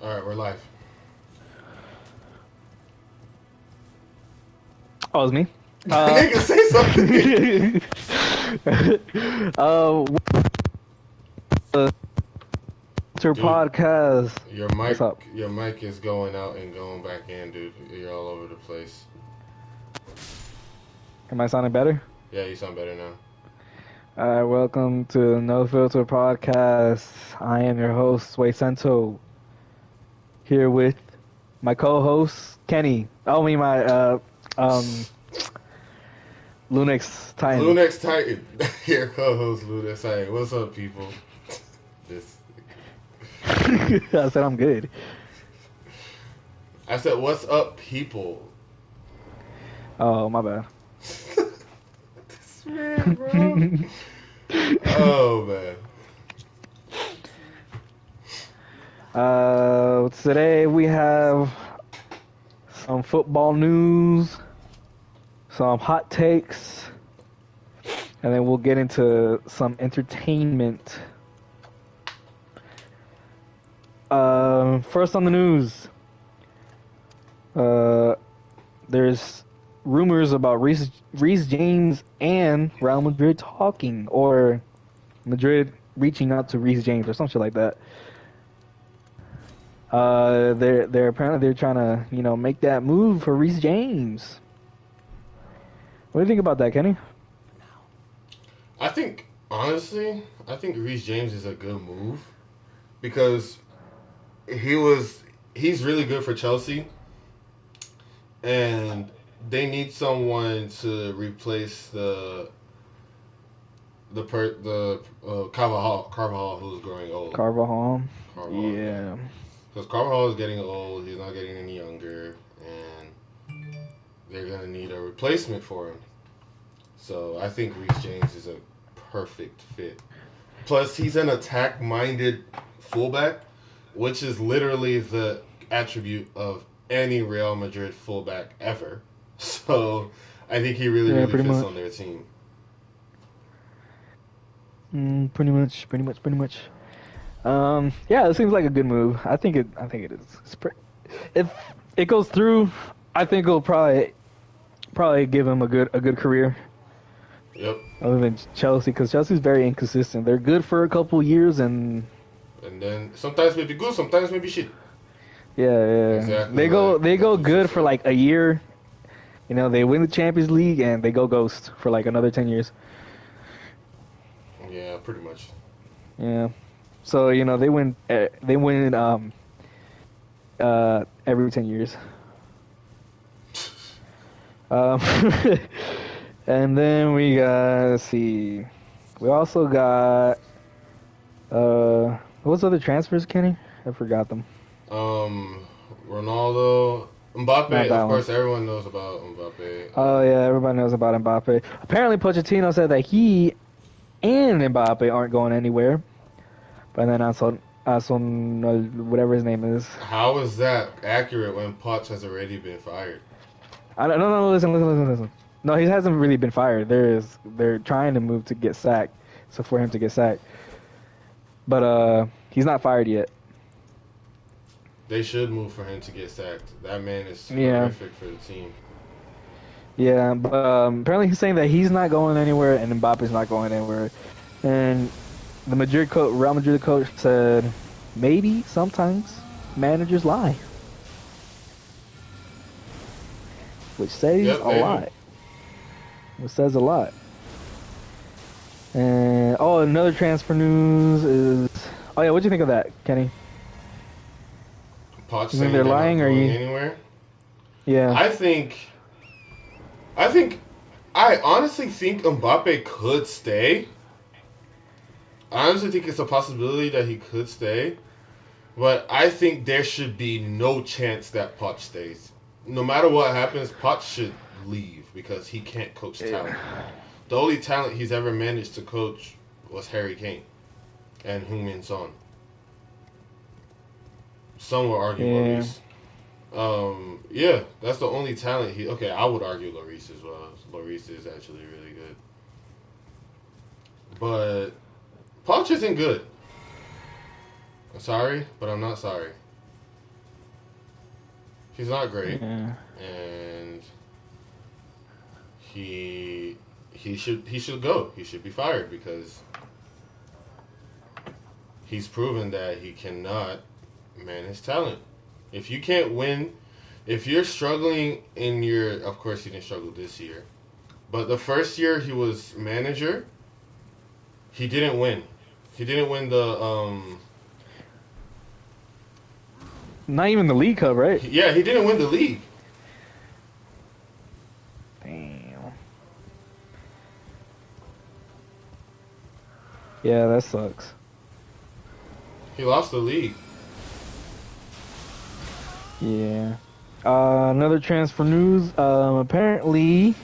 All right, we're live. Oh, it's me. Uh, Nigga, say something. uh, Winter Dude, podcast. your What's mic, up? your mic is going out and going back in, dude. You're all over the place. Am I sounding better? Yeah, you sound better now. Welcome to No Filter podcast. I am your host, Sway Sento, here with my co-host Kenny. Oh, me, my Lunix Titan. Lunex Titan, your co-host Lunex Titan. What's up, people? This, I said I'm good. I said, what's up, people? Oh, my bad. This man, bro. Oh man. Today we have some football news, some hot takes, and then we'll get into some entertainment. First on the news, uh, there's rumors about Reece James and Real Madrid talking, or Madrid reaching out to Reece James or something like that. They're apparently they're trying to make that move for Reece James. What do you think about that, Kenny? I think honestly, I think Reece James is a good move because he's really good for Chelsea, and they need someone to replace the Carvajal who's growing old. Carvajal. Carvajal, yeah, Yeah. because Carvajal is getting old. He's not getting any younger, and they're gonna need a replacement for him. So I think Reece James is a perfect fit. Plus, he's an attack-minded fullback, which is literally the attribute of any Real Madrid fullback ever. So I think he really, Yeah, really pretty fits much. on their team. Pretty much. Yeah, it seems like a good move. I think it is. If it goes through, I think it'll probably give him a good career Yep. other than Chelsea, because Chelsea's very inconsistent. They're good for a couple years, and And then sometimes maybe good, sometimes maybe shit. yeah, Exactly they go what you good for said. like a year. They win the Champions League and they go ghost for like another 10 years. Yeah, pretty much. Yeah. So they win every 10 years. Um, and then we got, let's see, we also got what's other transfers, Kenny? I forgot them. Um, Ronaldo, Not Mbappe. that Of one. course, everyone knows about Mbappe. Oh yeah, everybody knows about Mbappe. Apparently, Pochettino said that he and Mbappe aren't going anywhere. But then whatever his name is. How is that accurate when Potts has already been fired? I don't no, no, listen. No, he hasn't really been fired. They're trying to move to get sacked, so for him to get sacked. But he's not fired yet. They should move for him to get sacked. That man is Yeah, horrific for the team. yeah. But apparently he's saying that he's not going anywhere and Mbappe's not going anywhere. And the Real Madrid coach said maybe sometimes managers lie, which says Yep, a they do. lot. Which says a lot. And another transfer news is, oh yeah, what do you think of that, Kenny? Potts You think saying they're they're not lying, or going you? anywhere. Yeah, I think, I think, I honestly think Mbappe could stay. I honestly think it's a possibility that he could stay. But I think there should be no chance that Potts stays. No matter what happens, Potts should leave because he can't coach talent. yeah, The only talent he's ever managed to coach was Harry Kane and Heung-min Son. Some will argue yeah. Lloris. Yeah, that's the only talent he. Okay, I would argue Lloris as well. Lloris is actually really good, but Potts isn't good. I'm sorry, but I'm not sorry. He's not great, Yeah. and he should go. He should be fired because he's proven that he cannot manage talent. If you can't win, if you're struggling in your, of course he didn't struggle this year, but the first year he was manager, he didn't win. He didn't win the Not even the League Cup, right? yeah, he didn't win the league. Damn. Yeah, that sucks. He lost the league. Yeah. Another transfer news. Apparently,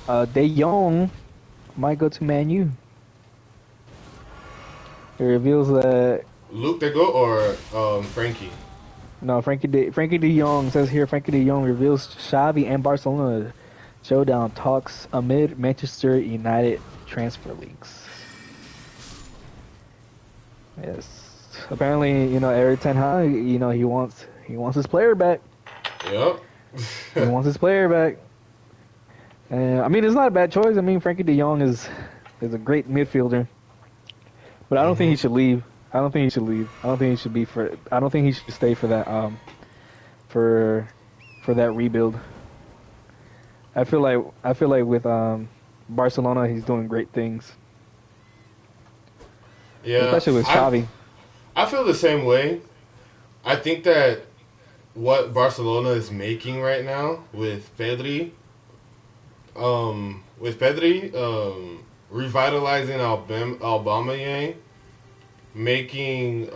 De Jong might go to Man U. It reveals that Luke the go or Frankie. no, Frankie De Jong says here. Frankie De Jong reveals Xavi and Barcelona showdown talks amid Manchester United transfer leaks. Yes. Apparently, Eric Ten Hag, he wants his player back. Yep. He wants his player back. And I mean, it's not a bad choice. I mean, Frankie De Jong is a great midfielder, but I don't think he should leave. I don't think he should leave. I don't think he should be for. I don't think he should stay for that. For that rebuild. I feel like with Barcelona, he's doing great things. Yeah. Especially with Xavi. I feel the same way. I think that what Barcelona is making right now with Pedri, revitalizing Aubameyang, making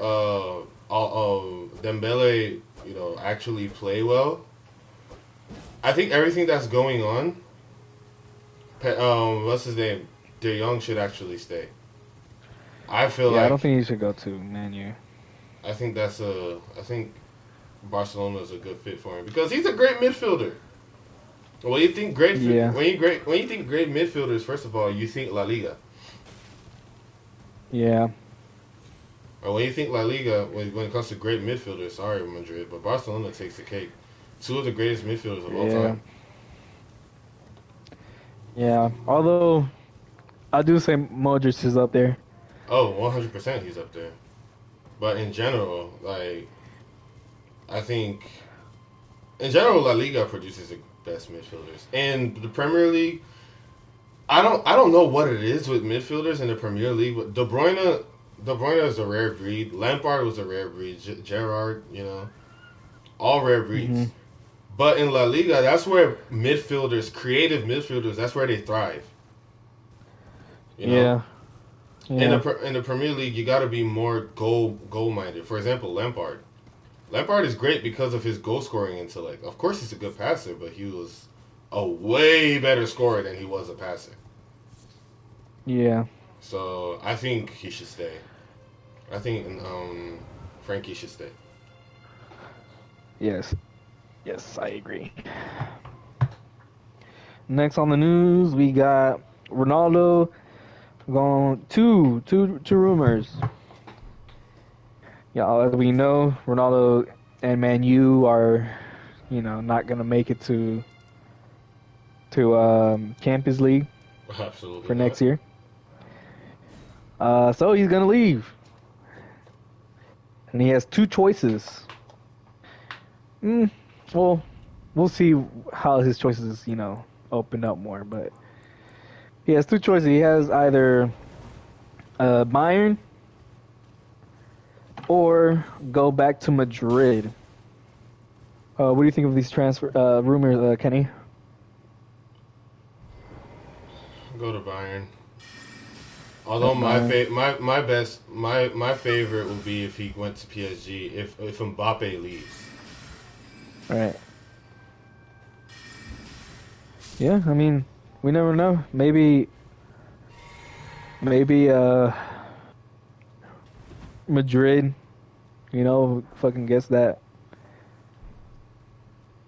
Dembele, actually play well. I think everything that's going on, what's his name, De Jong should actually stay. I feel like I don't think he should go to Man U. I think Barcelona is a good fit for him because he's a great midfielder. When you think when you think great midfielders, first of all, you think La Liga. Yeah. Or when you think La Liga, when it comes to great midfielders, sorry Madrid, but Barcelona takes the cake. Two of the greatest midfielders of all time. Yeah. Although I do say Modric is up there. Oh, 100% he's up there. But in general, I think in general La Liga produces the best midfielders. And the Premier League, I don't know what it is with midfielders in the Premier League, but De Bruyne is a rare breed. Lampard was a rare breed. Gerrard, all rare breeds. Mm-hmm. But in La Liga, that's where creative midfielders, that's where they thrive. Yeah. In the Premier League, you got to be more goal minded. For example, Lampard. Lampard is great because of his goal scoring intellect. Of course, he's a good passer, but he was a way better scorer than he was a passer. Yeah. So I think he should stay. I think Frankie should stay. Yes, I agree. Next on the news, we got Ronaldo. Going two rumors. Yeah, as we know, Ronaldo and Man U are, not gonna make it to Champions League. Absolutely for next year. So he's gonna leave, and he has two choices. Well, we'll see how his choices, open up more, but. He has two choices. He has either Bayern or go back to Madrid. What do you think of these transfer rumors, Kenny? Go to Bayern. Although my favorite would be if he went to PSG. If Mbappe leaves. Right. Yeah, I mean. We never know. Maybe Madrid, fucking gets that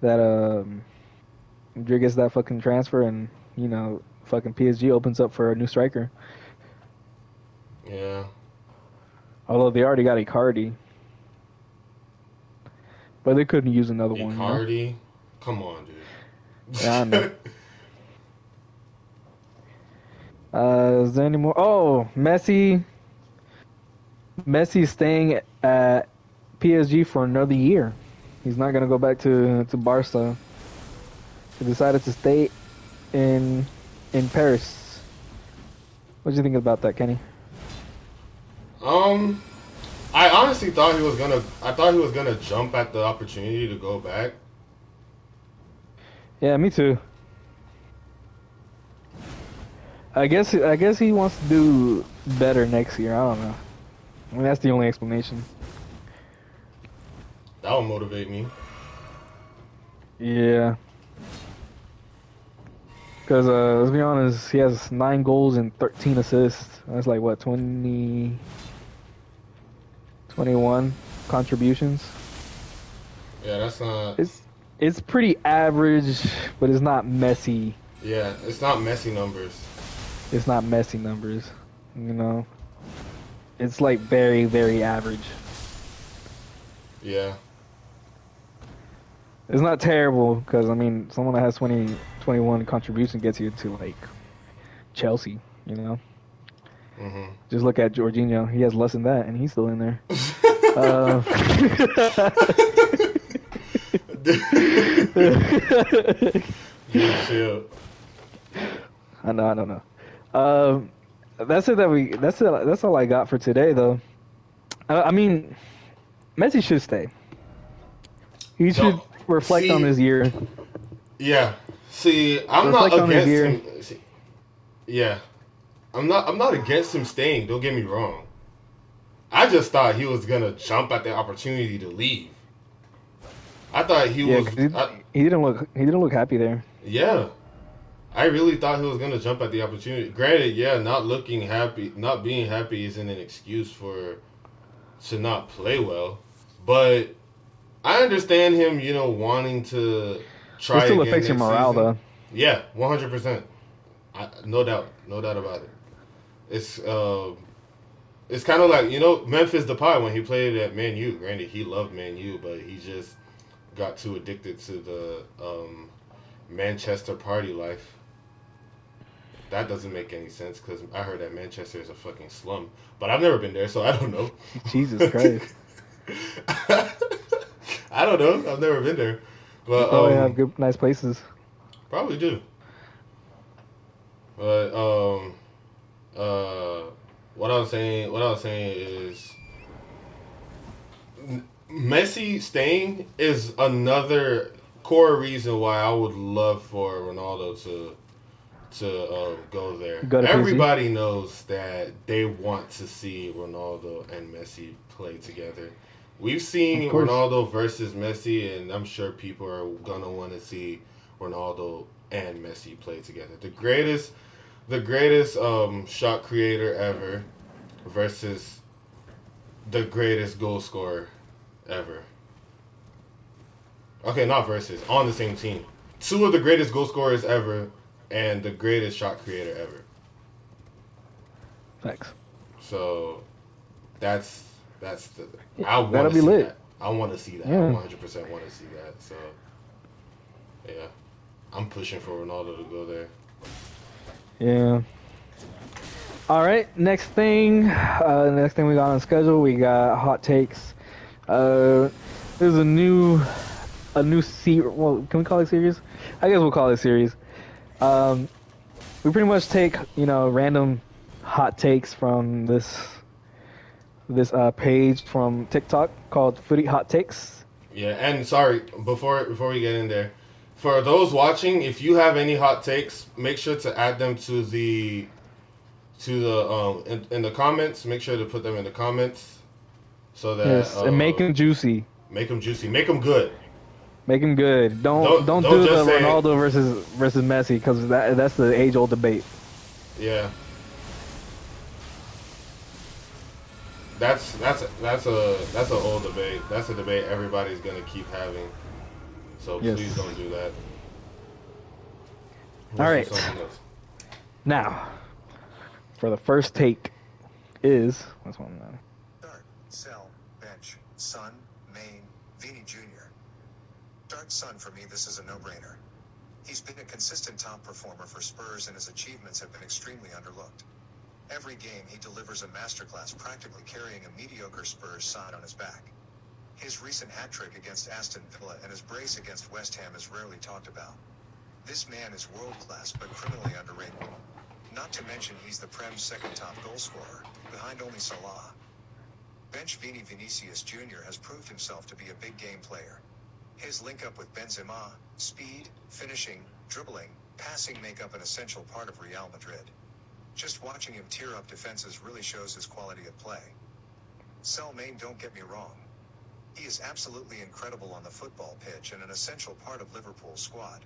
Madrid gets that fucking transfer, and fucking PSG opens up for a new striker. Yeah. Although they already got Icardi. but they couldn't use another one. You know? Icardi, come on, dude. Yeah, I know. Is there any more? Oh, Messi. Messi's staying at PSG for another year. He's not gonna go back to Barca. He decided to stay in Paris. What do you think about that, Kenny? I honestly thought he was gonna. I thought he was gonna jump at the opportunity to go back. Yeah, me too. I guess he wants to do better next year. I don't know. I mean, that's the only explanation. That would motivate me. Yeah. Because, let's be honest, he has 9 goals and 13 assists. That's like, what, 21 contributions? Yeah, that's not. It's pretty average, but it's not messy. Yeah, it's not messy numbers. It's not messy numbers, you know? It's like very, very average. Yeah. It's not terrible, because, I mean, someone that has 21 contribution gets you to, like, Chelsea, you know? Mm-hmm. Just look at Jorginho. He has less than that, and he's still in there. Yeah, chill. I know. That's it. That's all I got for today, though. I mean, Messi should stay. He should reflect on his year. Yeah. See, I'm not against him. See, yeah. I'm not against him staying, don't get me wrong. I just thought he was gonna jump at the opportunity to leave. I thought he was. He didn't look happy there. Yeah, I really thought he was gonna jump at the opportunity. Granted, yeah, not looking happy, not being happy isn't an excuse to not play well, but I understand him, wanting to try. It still affects your morale, though. Yeah, 100%. No doubt about it. It's kind of like Memphis Depay when he played at Man U. Granted, he loved Man U, but he just got too addicted to the Manchester party life. That doesn't make any sense because I heard that Manchester is a fucking slum, but I've never been there, so I don't know. Jesus Christ. I don't know. I've never been there, but probably have good, nice places. Probably do. But what I was saying is Messi staying is another core reason why I would love for Ronaldo to go there. Everybody knows that they want to see Ronaldo and Messi play together. We've seen Ronaldo versus Messi, and I'm sure people are gonna want to see Ronaldo and Messi play together. The greatest shot creator ever versus the greatest goal scorer ever. Okay, not versus, on the same team. Two of the greatest goal scorers ever and the greatest shot creator ever. Thanks. So that's the that'll be lit. I want to see that. Yeah. I 100% want to see that. So yeah, I'm pushing for Ronaldo to go there. Yeah. All right. Next thing we got on schedule, we got hot takes. There's a new series. Well, can we call it series? I guess we'll call it series. We pretty much take random hot takes from this page from TikTok called Footy Hot Takes. Yeah, and sorry, before we get in there, for those watching, if you have any hot takes, make sure to add them to the in the comments. Make sure to put them in the comments so that and make them juicy. Make them juicy. Make them good. Make them good. Don't do the Ronaldo versus Messi because that's the age old debate. Yeah. That's an old debate. That's a debate everybody's gonna keep having. So please don't do that. All right. Now, for the first take is Start, sell, bench, sun, main, Vini Jr. Start Son. For me, this is a no-brainer. He's been a consistent top performer for Spurs and his achievements have been extremely underlooked. Every game he delivers a masterclass, practically carrying a mediocre Spurs side on his back. His recent hat-trick against Aston Villa and his brace against West Ham is rarely talked about. This man is world-class but criminally underrated. Not to mention he's the Prem's second top goal scorer, behind only Salah. Bench Vinicius Jr. has proved himself to be a big game player. His link-up with Benzema, speed, finishing, dribbling, passing make up an essential part of Real Madrid. Just watching him tear up defenses really shows his quality of play. Sell Main, don't get me wrong. He is absolutely incredible on the football pitch and an essential part of Liverpool's squad.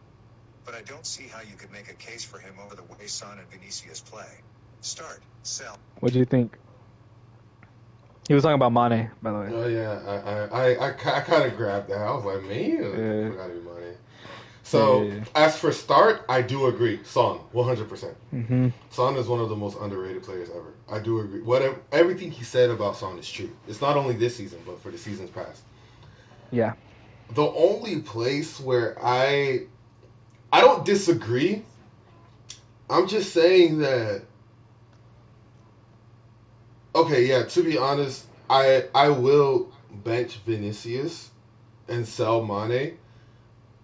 But I don't see how you could make a case for him over the way Son and Vinicius play. Start, sell. What do you think? He was talking about Mane, by the way. Oh yeah, I kind of grabbed that. I was like, man, gotta be Mane. So as for start, I do agree. Son, 100%. Mm-hmm. Son is one of the most underrated players ever. I do agree. Everything he said about Son is true. It's not only this season, but for the seasons past. Yeah. The only place where I don't disagree. I'm just saying that. Okay, yeah. To be honest, I will bench Vinicius and sell Mane.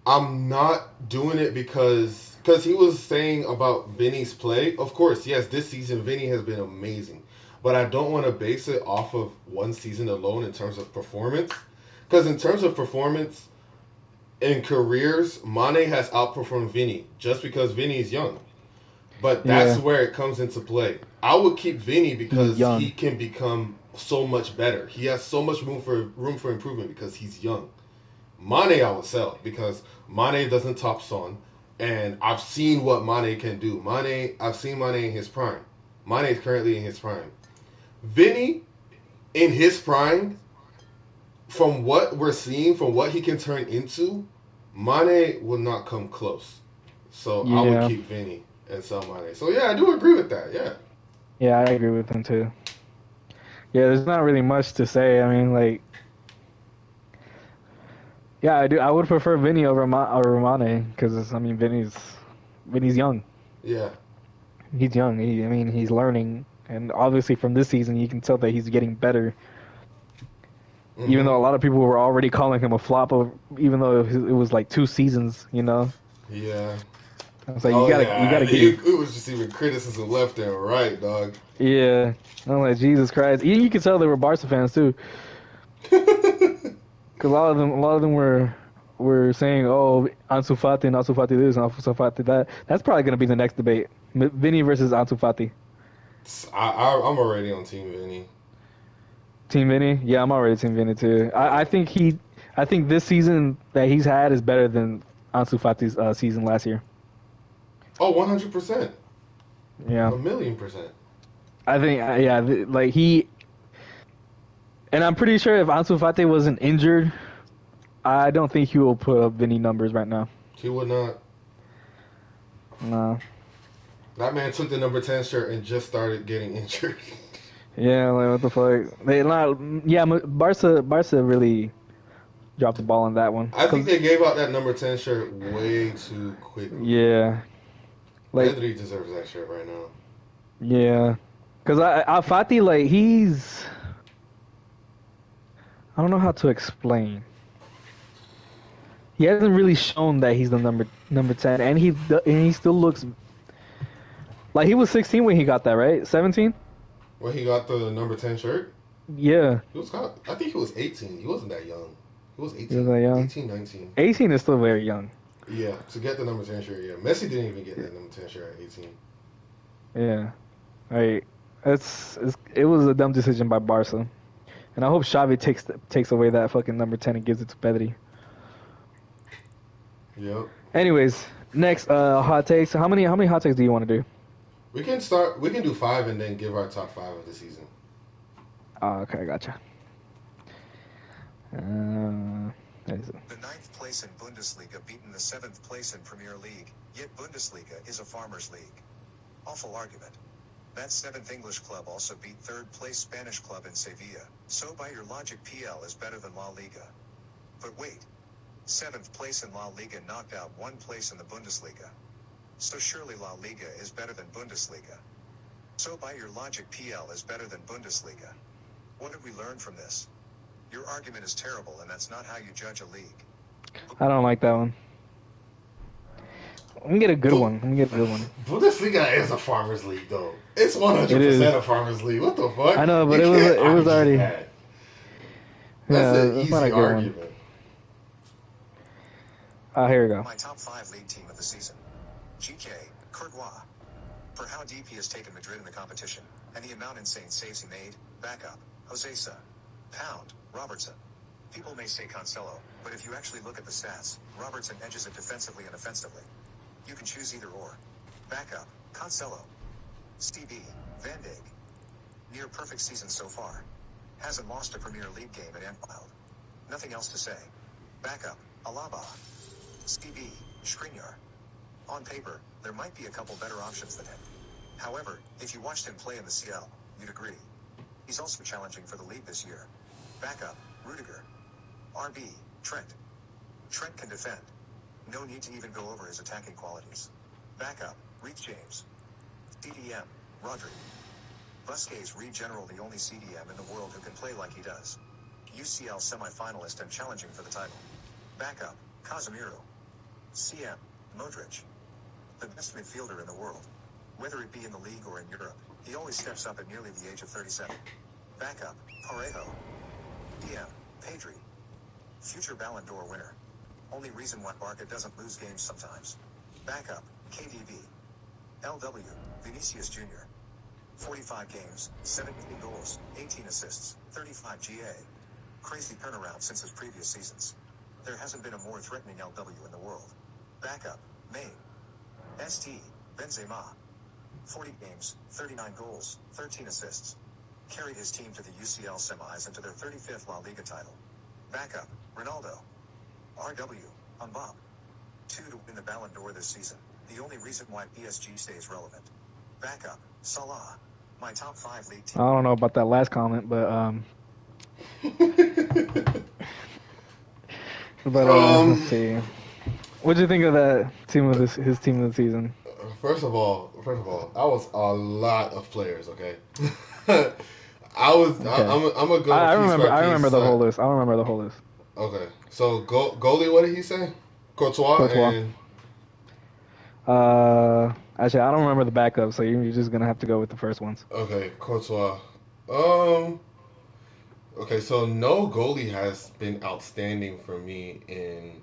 I'm not doing it because he was saying about Vinny's play. Of course, yes, this season Vinny has been amazing, but I don't want to base it off of one season alone in terms of performance. Because in terms of performance in careers, Mane has outperformed Vinny just because Vinny is young. But that's where it comes into play. I would keep Vinny because he can become so much better. He has so much room for improvement because he's young. Mane I would sell because Mane doesn't top Son, and I've seen what Mane can do. I've seen Mane in his prime. Mane is currently in his prime. Vinny, in his prime, from what we're seeing, from what he can turn into, Mane will not come close. So I would keep Vinny and sell Mane. So yeah, I do agree with that. Yeah. Yeah, I agree with him too. Yeah, there's not really much to say. I mean, like. Yeah, I do. I would prefer Vinny over Mane because I mean Vinny's young. Yeah. He's young. He's learning, and obviously from this season you can tell that he's getting better. Mm-hmm. Even though a lot of people were already calling him a flop, even though it was like 2 seasons, you know. Yeah. I was like, you gotta get. It was just even criticism left and right, dog. Yeah, I'm like Jesus Christ. You could tell they were Barca fans too. Because a lot of them were saying, "Oh, Ansu Fati and Ansu Fati this, and Ansu Fati that." That's probably going to be the next debate: Vinny versus Ansu Fati. I'm already on Team Vinny. Team Vinny? Yeah, I'm already Team Vinny too. I think this season that he's had is better than Ansu Fati's season last year. Oh, 100%. Yeah. 1,000,000%. I think like he. And I'm pretty sure if Ansu Fati wasn't injured, I don't think he will put up Vinny numbers right now. He would not. No. That man took the number 10 shirt and just started getting injured. Yeah, like what the fuck? Barca really dropped the ball on that one. I think they gave out that number 10 shirt way too quickly. Yeah. Like Pedri deserves that shirt right now. Yeah. Because Fati, like, he's... I don't know how to explain. He hasn't really shown that he's the number 10, and he still looks like he was 16 when he got that, right? 17? When he got the number 10 shirt? Yeah. I think he was 18. He wasn't that young. He was 18. He was that young? 18, 19. 18 is still very young. Yeah, to get the number 10 shirt, yeah. Messi didn't even get that number 10 shirt at 18. Yeah. Right. It was a dumb decision by Barca. And I hope Xavi takes away that fucking number 10 and gives it to Pedri. Yep. Anyways, next hot takes. How many hot takes do you want to do? We can do 5 and then give our top 5 of the season. Oh, okay, gotcha. The 9th place in Bundesliga beaten the 7th place in Premier League, yet Bundesliga is a farmers' league. Awful argument. That 7th English club also beat 3rd place Spanish club in Sevilla, so by your logic PL is better than La Liga. But wait. 7th place in La Liga knocked out 1 place in the Bundesliga. So surely La Liga is better than Bundesliga. So by your logic PL is better than Bundesliga. What did we learn from this? Your argument is terrible and that's not how you judge a league. I don't like that one. Let me get a good one. Bundesliga is a farmers league, though. It's 100% It is. a farmers league. What the fuck? I know, but You it was can't argue already. that. Yeah, That's an that's easy not a good argument. one. Here we go. My top 5 league team of the season. GK, Courtois. For how deep he has taken Madrid in the competition, and the amount insane saves he made, backup, Josesa. Pound, Robertson. People may say Cancelo, but if you actually look at the stats, Robertson edges it defensively and offensively. You can choose either or. Backup, Cancelo. CB, Van Dijk. Near perfect season so far. Hasn't lost a Premier League game at Anfield. Nothing else to say. Backup, Alaba. CB, Skriniar. On paper, there might be a couple better options than him. However, if you watched him play in the CL, you'd agree. He's also challenging for the league this year. Backup, Rudiger. RB, Trent. Trent can defend. No need to even go over his attacking qualities. Backup, Reece James. CDM, Rodri. Busquets General, the only CDM in the world who can play like he does. UCL semi-finalist and challenging for the title. Backup, Casemiro. CM, Modric. The best midfielder in the world. Whether it be in the league or in Europe, he always steps up at nearly the age of 37. Backup, Parejo. DM, Pedri. Future Ballon d'Or winner. Only reason why Barca doesn't lose games sometimes. Backup, KDB. LW, Vinicius Jr. 45 games, 17 goals, 18 assists, 35 GA. Crazy turnaround since his previous seasons. There hasn't been a more threatening LW in the world. Backup, Main. ST, Benzema. 40 games, 39 goals, 13 assists. Carried his team to the UCL semis and to their 35th La Liga title. Backup, Ronaldo. RW, Mbappe. 2 to win the Ballon d'Or this season. The only reason why PSG stays relevant. Backup, Salah. My top 5 league team. I don't know about that last comment, but let's see. What did you think of that team of his team of the season? First of all, that was a lot of players. Okay, I'm a go. I remember the whole list. I don't remember the whole list. Okay, so goalie. What did he say? Courtois. And actually, I don't remember the backup, so you're just gonna have to go with the first ones. Okay, Courtois. Okay, so no goalie has been outstanding for me in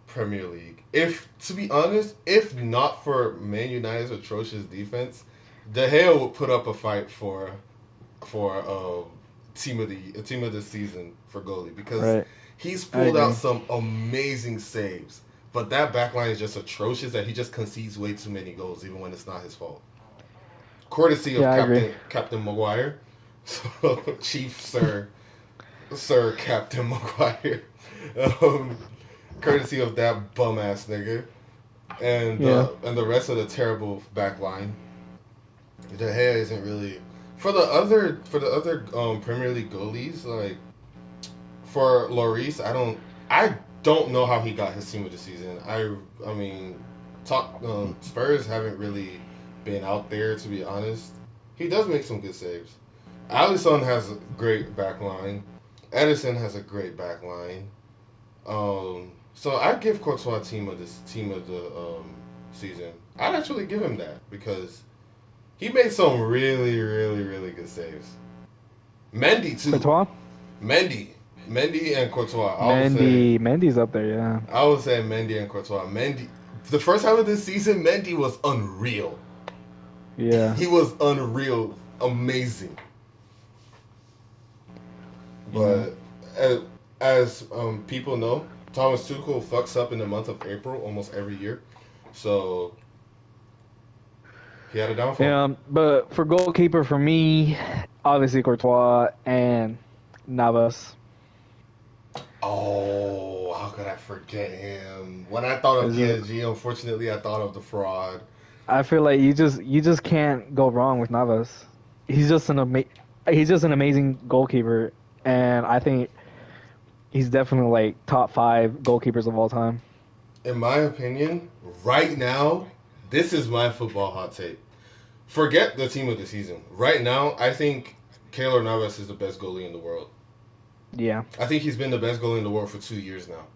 Premier League. To be honest, if not for Man United's atrocious defense, De Gea would put up a fight for team of the season for goalie because he's pulled out some amazing saves. But that backline is just atrocious that he just concedes way too many goals, even when it's not his fault. Courtesy of Captain Maguire, so Chief Sir Captain Maguire. Courtesy of that bum ass nigga, and the rest of the terrible backline. De Gea isn't really for the other Premier League goalies. Like for Lloris, I don't know how he got his team of the season. I mean, Spurs haven't really been out there, to be honest. He does make some good saves. Alisson has a great backline. Edison has a great backline. So I'd give Courtois team of the season. I'd actually give him that because he made some really, really, really good saves. Mendy too. Courtois? Mendy and Courtois. Mendy's up there, yeah. I would say Mendy and Courtois. Mendy, the first half of this season, Mendy was unreal. Yeah. He was unreal, amazing. But as people know, Thomas Tuchel fucks up in the month of April almost every year. So he had a downfall. Yeah, but for goalkeeper, for me, obviously Courtois and Navas. Oh, how could I forget him? When I thought of PSG, unfortunately, I thought of the fraud. I feel like you just can't go wrong with Navas. He's just an amazing goalkeeper, and I think he's definitely like top 5 goalkeepers of all time. In my opinion, right now, this is my football hot take. Forget the team of the season. Right now, I think Keylor Navas is the best goalie in the world. Yeah. I think he's been the best goalie in the world for 2 years now.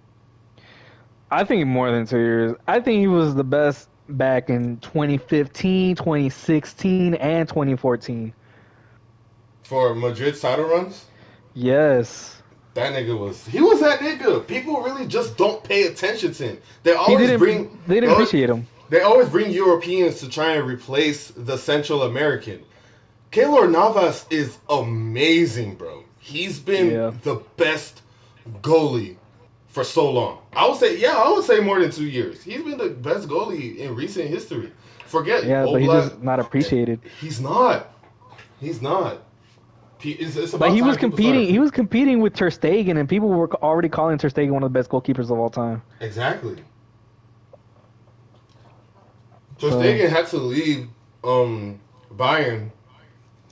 I think more than 2 years. I think he was the best back in 2015, 2016, and 2014. For Madrid title runs, Yes. he was that nigga. People really just don't pay attention to him. They didn't appreciate him. They always bring Europeans to try and replace the Central American. Keylor Navas is amazing, bro. He's been the best goalie for so long. I would say more than 2 years. He's been the best goalie in recent history. Forget Oblak. But he's just not appreciated. He's not. It's but he was competing. He was competing with Ter Stegen, and people were already calling Ter Stegen one of the best goalkeepers of all time. Exactly. Ter Stegen had to leave Bayern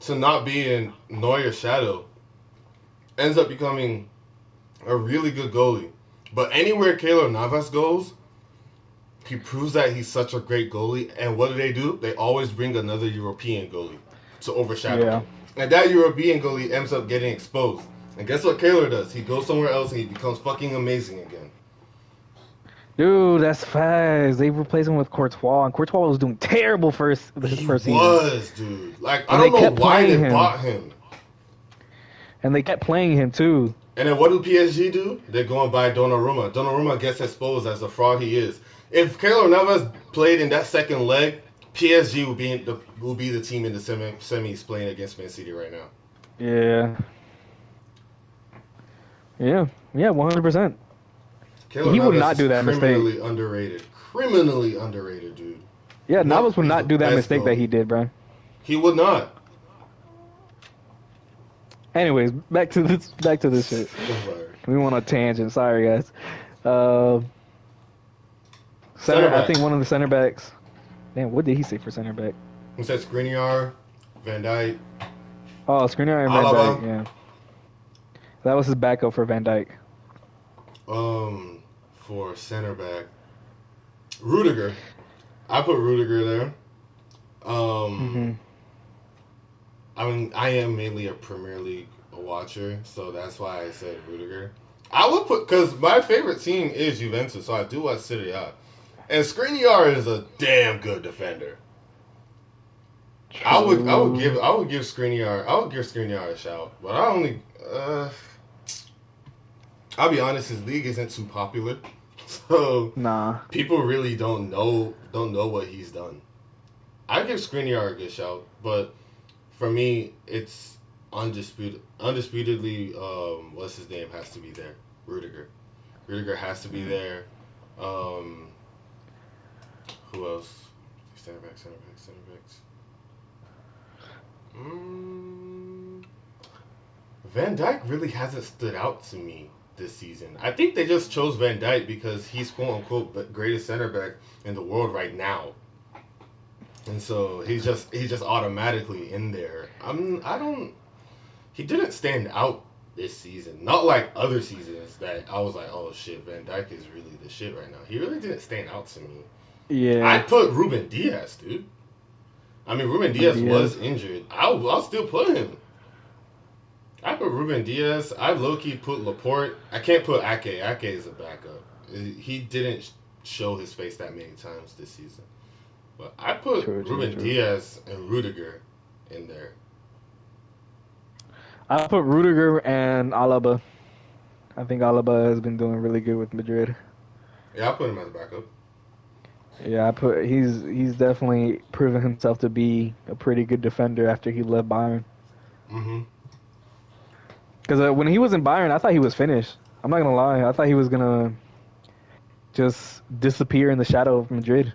to not be in Neuer's shadow. Ends up becoming a really good goalie. But anywhere Keylor Navas goes, he proves that he's such a great goalie. And what do? They always bring another European goalie to overshadow him. And that European goalie ends up getting exposed. And guess what Keylor does? He goes somewhere else and he becomes fucking amazing again. Dude, that's fast. They replaced him with Courtois, and Courtois was doing terrible his first season. He was, dude. Like, I don't know why they bought him. And they kept playing him, too. And then what do PSG do? They're going by Donnarumma. Donnarumma gets exposed as the fraud he is. If Keylor Navas played in that second leg, PSG will be the team in the semis playing against Man City right now. Yeah. Yeah, 100%. He would not do that mistake. Criminally underrated, dude. Yeah, Navas would not do that mistake that he did, bro. He would not. Anyways, back to this shit. We went on a tangent. Sorry, guys. I think one of the center backs. Damn, what did he say for center back? He said Skriniar, Van Dijk. Oh, Skriniar and Van Dijk. Yeah, that was his backup for Van Dijk. For center back, Rudiger. I put Rudiger there. I mean, I am mainly a Premier League watcher, so that's why I said Rudiger. I would put, because my favorite team is Juventus, so I do watch Serie A. And Skriniar is a damn good defender. True. I would give Skriniar a shout, but I'll be honest, his league isn't too popular, so people really don't know what he's done. I give Skriniar a good shout, but for me, it's undisputedly, what's his name has to be there, Rudiger. Rudiger has to be there. Who else? Center backs. Van Dijk really hasn't stood out to me this season. I think they just chose Van Dijk because he's quote unquote the greatest center back in the world right now, and so he's just automatically in there. He didn't stand out this season, not like other seasons that I was like, oh shit, Van Dijk is really the shit right now. He really didn't stand out to me. Yeah, I'd put Ruben Diaz, dude. I mean, Ruben Diaz was injured. I'll still put him. I put Ruben Diaz. I low-key put Laporte. I can't put Ake. Ake is a backup. He didn't show his face that many times this season. But I put Ruben Diaz and Rudiger in there. I put Rudiger and Alaba. I think Alaba has been doing really good with Madrid. Yeah, I put him as a backup. Yeah, he's definitely proven himself to be a pretty good defender after he left Bayern. Because when he was in Bayern, I thought he was finished. I'm not gonna lie. I thought he was gonna just disappear in the shadow of Madrid.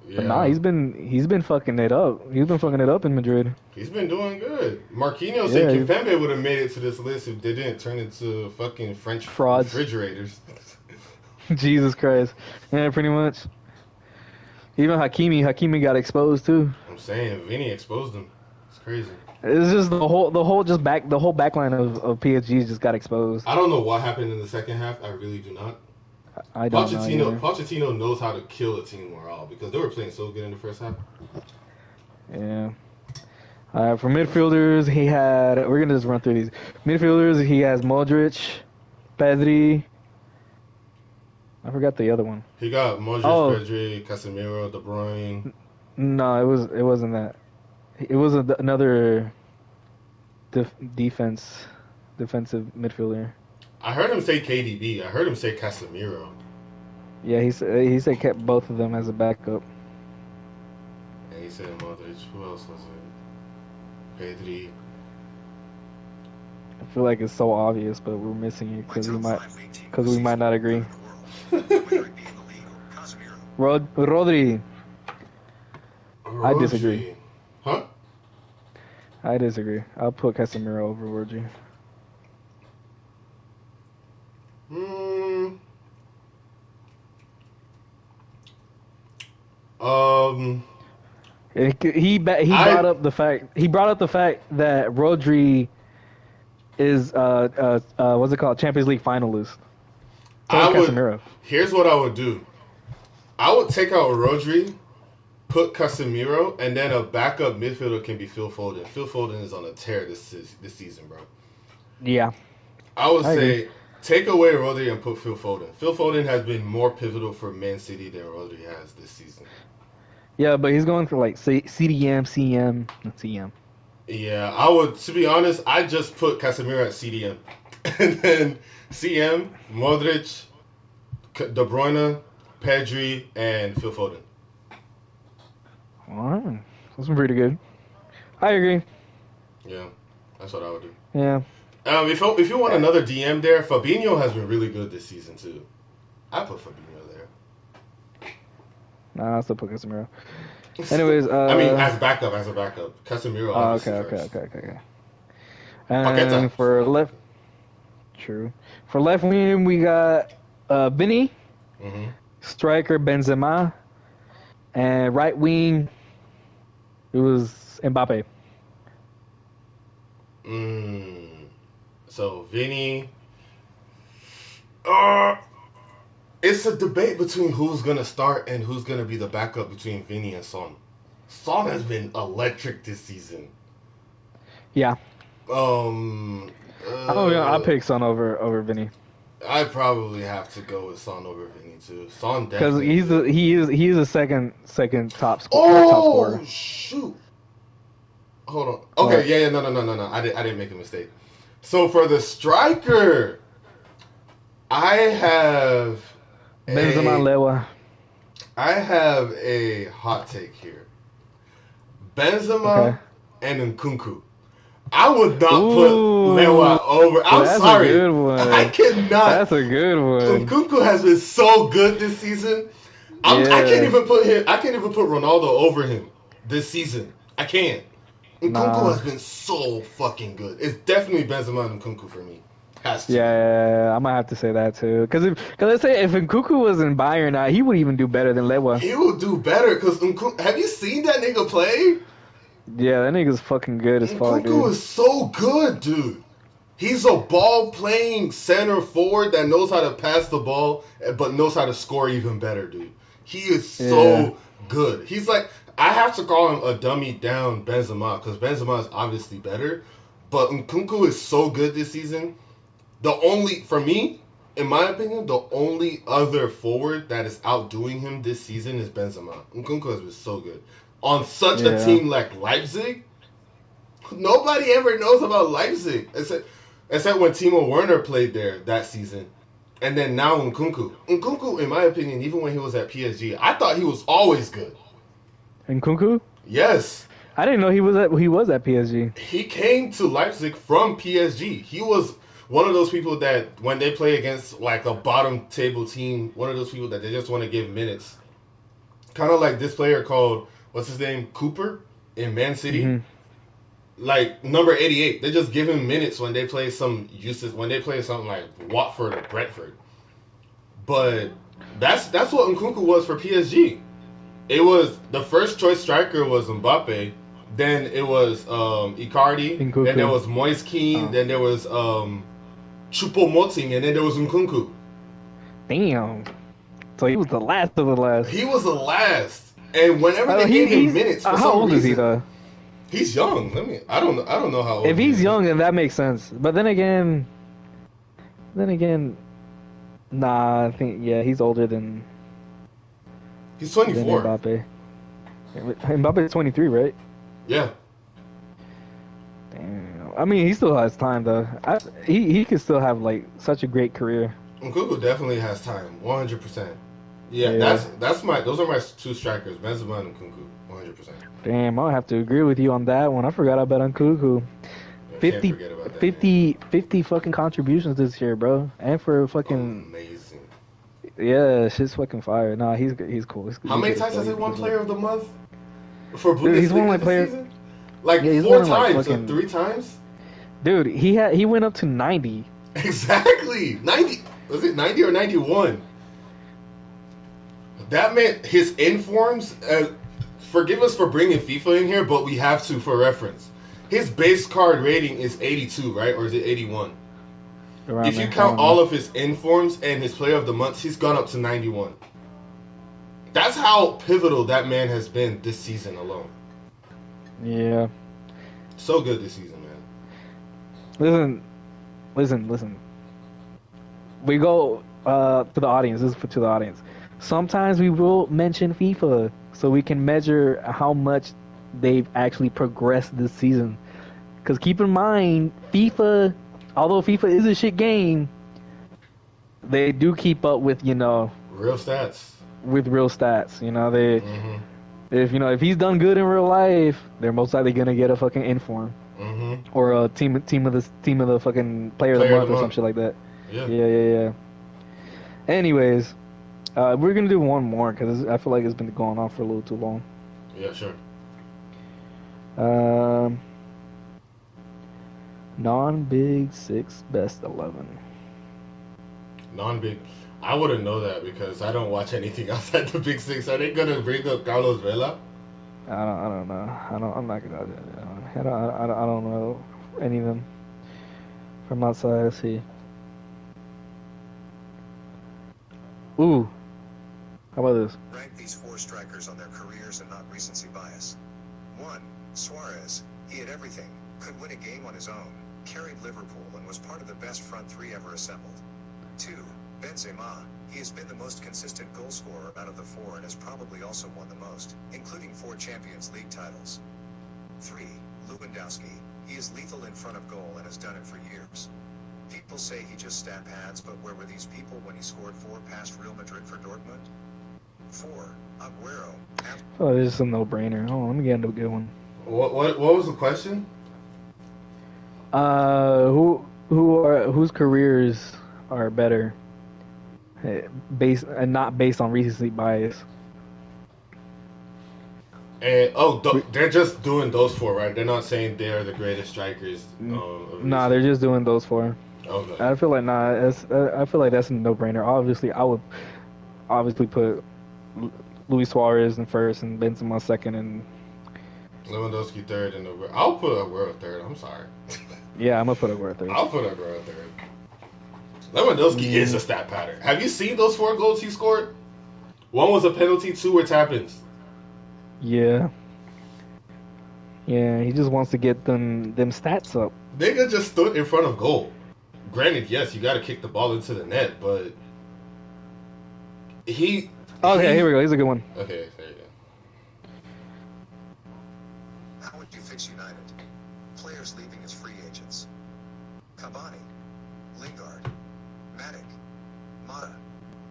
Yeah. But he's been fucking it up. He's been fucking it up in Madrid. He's been doing good. Marquinhos and Kimpembe would have made it to this list if they didn't turn into fucking French frauds. Refrigerators. Jesus Christ. Yeah, pretty much. Even Hakimi got exposed too. I'm saying, Vinny exposed him. It's crazy. It's just the whole backline of PSG just got exposed. I don't know what happened in the second half. I really do not. I don't know. Either. Pochettino knows how to kill a team morale because they were playing so good in the first half. Yeah. For midfielders, we're gonna just run through these. Midfielders, he has Modric, Pedri. I forgot the other one. He got Modric, Pedri, Casemiro, De Bruyne. No, it wasn't that. It was another defensive midfielder. I heard him say KDB. I heard him say Casemiro. Yeah, he said kept both of them as a backup. And he said Modric. Who else was it? Pedri. I feel like it's so obvious, but we're missing it because we might not agree. Rodri. I disagree. Huh? I disagree. I'll put Casemiro over Rodri. He brought up the fact that Rodri is what's it called, Champions League finalist. Casemiro. Here's what I would do. I would take out Rodri, put Casemiro, and then a backup midfielder can be Phil Foden. Phil Foden is on a tear this season, bro. Yeah. I would say take away Rodri and put Phil Foden. Phil Foden has been more pivotal for Man City than Rodri has this season. Yeah, but he's going for like CDM, CM. Yeah, I would. To be honest, I just put Casemiro at CDM, and then CM, Modric, De Bruyne, Pedri, and Phil Foden. All right, that's pretty good. I agree. Yeah, that's what I would do. Yeah. If you want another DM there, Fabinho has been really good this season too. I put Fabinho there. Nah, I'll still put Casemiro. Anyways, I mean, as a backup. Casemiro. Okay. And for left, true. For left wing, we got Vinny, striker Benzema, and right wing, it was Mbappe. So Vinny. It's a debate between who's going to start and who's going to be the backup between Vinny and Son. Son has been electric this season. Yeah. I'll pick Son over Vinny. I probably have to go with Son over Vinny too. Son definitely. Because he is a second top scorer. Oh shoot! Hold on. Okay, no. I didn't make a mistake. So for the striker, I have Benzema Lewa. I have a hot take here. Benzema and Nkunku. I would not put Lewa over. I'm sorry. That's a good one. I cannot. That's a good one. Nkunku has been so good this season. I can't even put Ronaldo over him this season. I can't. Nkunku has been so fucking good. It's definitely Benzema and Nkunku for me. Has to. Yeah, I might have to say that too. Because let's say if Nkunku was in Bayern now, he would even do better than Lewa. He would do better because have you seen that nigga play? Yeah, that nigga's fucking good as fuck, dude. Nkunku is so good, dude. He's a ball-playing center forward that knows how to pass the ball, but knows how to score even better, dude. He is so good. He's like, I have to call him a dummy-down Benzema, because Benzema is obviously better, but Nkunku is so good this season. For me, in my opinion, the only other forward that is outdoing him this season is Benzema. Nkunku has been so good. On such a team like Leipzig, nobody ever knows about Leipzig except when Timo Werner played there that season, and then now Nkunku. Nkunku, in my opinion, even when he was at PSG, I thought he was always good. Nkunku? Yes. I didn't know he was at PSG. He came to Leipzig from PSG. He was one of those people that when they play against like a bottom table team, one of those people that they just want to give minutes. Kind of like this player called, what's his name, Cooper in Man City. Mm-hmm. Like number 88, they just give him minutes when they play something like Watford or Brentford. But that's what Nkunku was for PSG. It was the first choice striker was Mbappe, Then it was Icardi. Nkunku. Then there was Moise Kean. Oh. Then there was Choupo-Moting, and then there was Nkunku. Damn. So he was the last of the last. He was the last. And whenever they gave him minutes, for how some old reason, is he though? He's young. I don't know how old. If he he's is. young, then that makes sense. But then again, nah. I think he's older than He's than 24. Mbappe. Mbappe's 23, right? Yeah. Damn. I mean, he still has time though. He could still have like such a great career. Nkunku definitely has time. 100%. Yeah, Yeah. those are my two strikers, Benzema and Nkunku. 100%. Damn, I'll have to agree with you on that one. I forgot about Nkunku. Yeah, 50, can't forget about that, 50 fucking contributions this year, bro. And for fucking amazing. yeah, shit's fucking fire. Nah, he's cool. How many times has he won Player of the Month for Bundesliga Dude, he's won like this player. season? Like Yeah, he's 4 won, like, times fucking- or 3 times? Dude, he went up to 90. Exactly. 90. Was it 90 or 91? That meant his informs. Forgive us for bringing FIFA in here, but we have to for reference. His base card rating is 82, right? Or is it 81? Around If you there. count all of his informs and his player of the month, he's gone up to 91. That's how pivotal that man has been this season alone. Yeah. So good this season, man. Listen. We go to the audience. This is to the audience. Sometimes we will mention FIFA so we can measure how much they've actually progressed this season. Because keep in mind, FIFA, although FIFA is a shit game, they do keep up with, Real stats. with real stats. They Mm-hmm. if he's done good in real life, they're most likely gonna get a fucking inform Mm-hmm. or a team of the fucking player of the month or some shit like that. Yeah. Yeah. Anyways, we're gonna do one more because I feel like it's been going on for a little too long. Yeah, sure. Non-Big Six Best 11. Non-big. I wouldn't know that because I don't watch anything outside the Big Six. Are they gonna bring up Carlos Vela? I don't know. I'm not gonna. I don't know any of them from outside. Let's see. Ooh, how about this? Rank these 4 strikers on their careers and not recency bias. 1. Suarez. He had everything. Could win a game on his own. Carried Liverpool and was part of the best front 3 ever assembled. 2. Benzema. He has been the most consistent goal scorer out of the 4 and has probably also won the most, including 4 Champions League titles. 3. Lewandowski. He is lethal in front of goal and has done it for years. People say he just stat pads, but where were these people when he scored 4 past Real Madrid for Dortmund? 4. Aguero. Oh, this is a no-brainer. Oh, let me get into a good one. What was the question? Whose careers are better, not based on recency bias? And they're just doing those 4, right? They're not saying they're the greatest strikers. Nah, they're just doing those 4. Okay. I feel like I feel like that's a no-brainer. Obviously, I would put Luis Suarez in first and Benzema second, and Lewandowski third, and I'll put Aguero third. I'm sorry. yeah, I'm gonna put Aguero third. I'll put Aguero third. Lewandowski is a stat pattern. Have you seen those 4 goals he scored? 1 was a penalty, 2 were tap-ins. Yeah, he just wants to get them stats up. Nigga just stood in front of goal. Granted, yes, you got to kick the ball into the net, but he. Okay, here we go. Here's a good one. Okay, there you go. How would you fix United? Players leaving as free agents. Cavani. Lingard. Matic. Mata.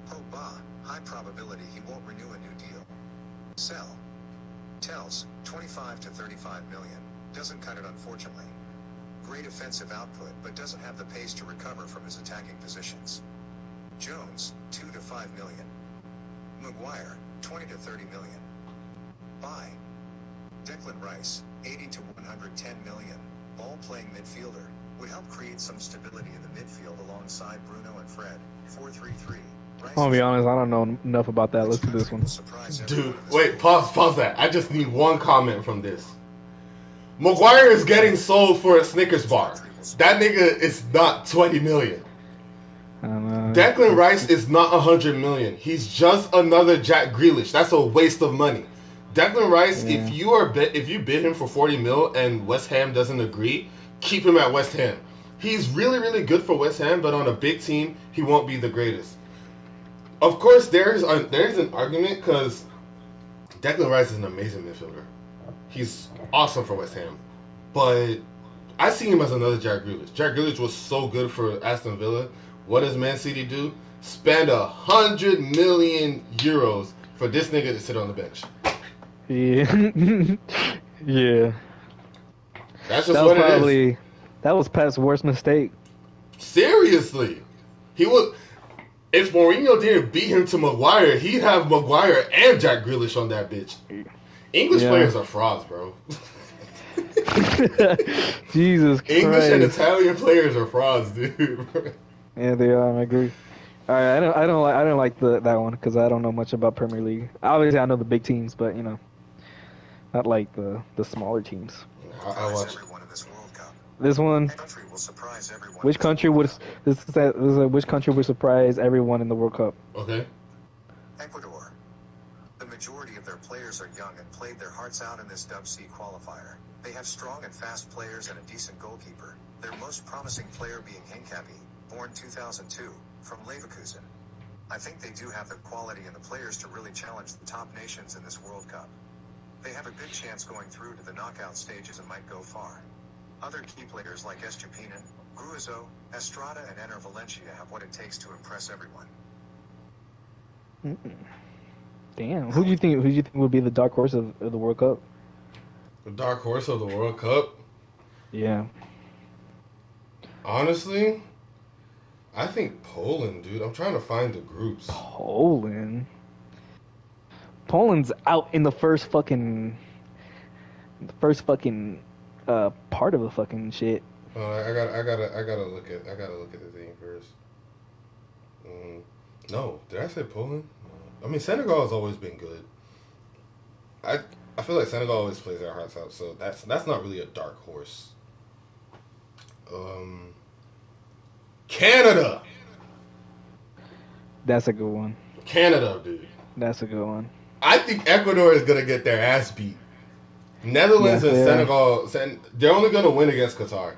Pogba. High probability he won't renew a new deal. Sell. Tells, 25 to 35 million. Doesn't cut it unfortunately. Great offensive output but doesn't have the pace to recover from his attacking positions. Jones, 2 to 5 million. Maguire, 20 to 30 million. Buy. Declan Rice, 80 to 110 million. Ball-playing midfielder. Would help create some stability in the midfield alongside Bruno and Fred. 4-3-3. I'll be honest, I don't know enough about that. Listen to this one. Surprise Dude, everyone. wait, pause that. I just need one comment from this. Maguire is getting sold for a Snickers bar. That nigga is not 20 million. I don't know. Declan Rice is not 100 million. He's just another Jack Grealish. That's a waste of money. Declan Rice, Yeah. if you bid him for 40 mil and West Ham doesn't agree, keep him at West Ham. He's really, really good for West Ham, but on a big team, he won't be the greatest. Of course, there's an argument because Declan Rice is an amazing midfielder. He's awesome for West Ham, but I see him as another Jack Grealish. Jack Grealish was so good for Aston Villa. What does Man City do? Spend 100 million euros for this nigga to sit on the bench. Yeah. Yeah. That's just what it is. That was Pep's worst mistake. Seriously, he would. If Mourinho didn't beat him to Maguire, he'd have Maguire and Jack Grealish on that bitch. English players are frauds, bro. Jesus Christ. English and Italian players are frauds, dude. Yeah, they are. I agree. All right, I don't like that one because I don't know much about Premier League. Obviously, I know the big teams, but not like the smaller teams. I watch everyone in this World Cup. This one. Country will surprise everyone. Which country would which country would surprise everyone in the World Cup? Okay. Ecuador. The majority of their players are young and played their hearts out in this Dub C qualifier. They have strong and fast players and a decent goalkeeper. Their most promising player being Hincapie, born 2002, from Leverkusen. I think they do have the quality and the players to really challenge the top nations in this World Cup. They have a good chance going through to the knockout stages and might go far. Other key players like Estepinen, Gruizo, Estrada, and Enner Valencia have what it takes to impress everyone. Damn. Who do you think would be the dark horse of the World Cup? The dark horse of the World Cup? Yeah. Honestly, I think Poland, dude. I'm trying to find the groups. Poland's out in the first fucking part of the fucking shit. I gotta look at the thing first. No, did I say Poland? No. I mean, Senegal has always been good. I feel like Senegal always plays their hearts out, so that's not really a dark horse. Canada. That's a good one. Canada, dude. That's a good one. I think Ecuador is gonna get their ass beat. Netherlands and Senegal, they're only gonna win against Qatar.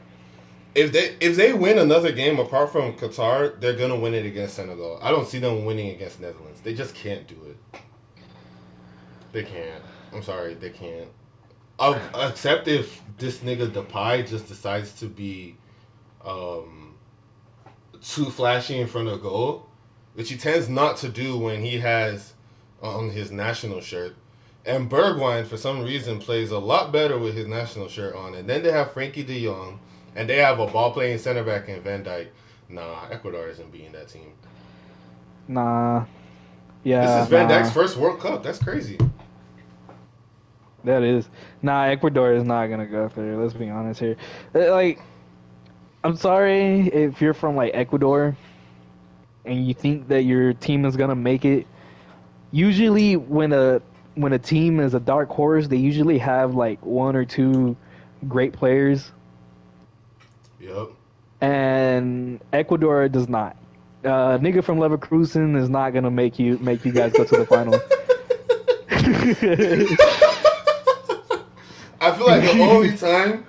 If they win another game apart from Qatar, they're gonna win it against Senegal. I don't see them winning against Netherlands. They just can't do it. They can't. I'm sorry, they can't. Except if this nigga Depay just decides to be too flashy in front of goal, which he tends not to do when he has on his national shirt. And Bergwijn, for some reason, plays a lot better with his national shirt on. And then they have Frankie de Jong, and they have a ball-playing center back in Van Dijk. Nah, Ecuador isn't beating that team. Nah. Yeah. This is Van Dijk's first World Cup. That's crazy. That is. Nah, Ecuador is not gonna go there. Let's be honest here. Like, I'm sorry if you're from like Ecuador and you think that your team is gonna make it. Usually, when a team is a dark horse, they usually have like one or two great players. Yep. And Ecuador does not. Nigga from Leverkusen is not gonna make you guys go to the final. I feel like the only time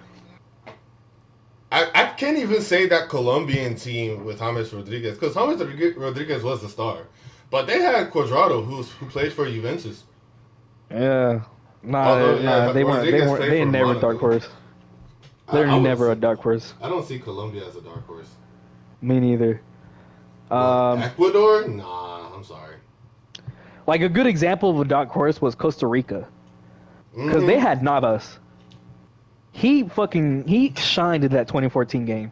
I can't even say that Colombian team with James Rodriguez, because James Rodriguez was the star, but they had Cuadrado who played for Juventus. Yeah, they weren't never a dark horse. They're never a dark horse. I don't see Colombia as a dark horse. Me neither. Ecuador? Nah, I'm sorry. Like a good example of a dark horse was Costa Rica, because they had Navas. He shined in that 2014 game.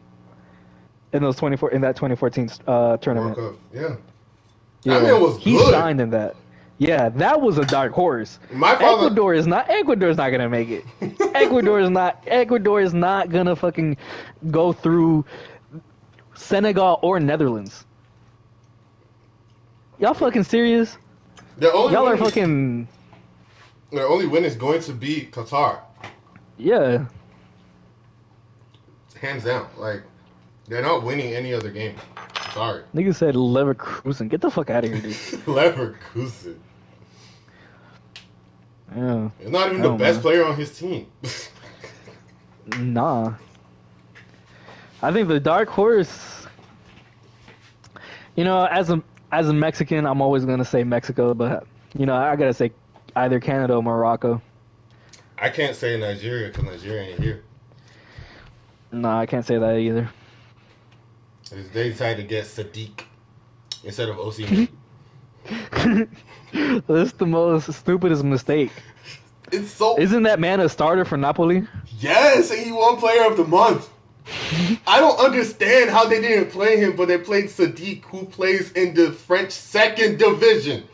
In that 2014 tournament. World Cup. Yeah. That man was good. He shined in that. Yeah, that was a dark horse. Ecuador is not gonna make it. Ecuador is not gonna fucking go through Senegal or Netherlands. Y'all fucking serious? Their only win is going to be Qatar. Yeah. hands down. Like, they're not winning any other game. Sorry. Nigga said Leverkusen. Get the fuck out of here, dude. Leverkusen. Yeah. He's not even Oh, the best man. player on his team. Nah. I think the dark horse. You know, as a Mexican, I'm always gonna say Mexico, but you know, I gotta say either Canada or Morocco. I can't say Nigeria because Nigeria ain't here. Nah, I can't say that either. They decided to get Sadiq instead of Osimhen. That's the most stupidest mistake. It's so... Isn't that man a starter for Napoli? Yes, and he won Player of the Month. I don't understand how they didn't play him, but they played Sadiq, who plays in the French second division.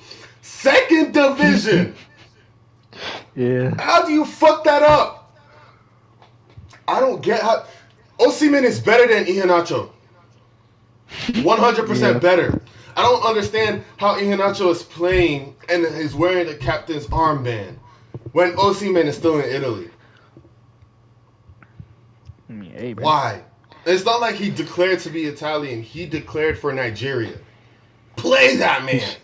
Second division! Yeah. How do you fuck that up? I don't get how... Osimhen is better than Iheanacho. 100% Yeah. better. I don't understand how Iheanacho is playing and is wearing the captain's armband when Osimhen is still in Italy. Hey, bro. Why? It's not like he declared to be Italian. He declared for Nigeria. Play that man.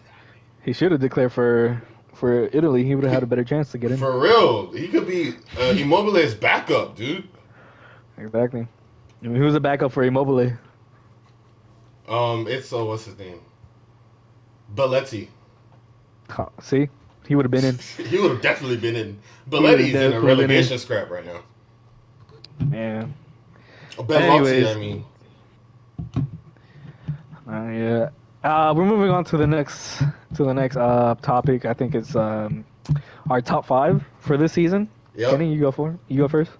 He should have declared for Italy. He would have had a better chance to get in. For real. He could be Immobile's backup, dude. Exactly. I mean, who's a backup for Immobile? It's what's his name? Belletti. See, he would have been in. He would have definitely been in. would've Belletti's in a definitely been relegation scrap right now. Yeah. Bellotti, Anyways. I mean. Yeah. We're moving on to the next topic. I think it's our top 5 for this season. Yep. Kenny, you go first.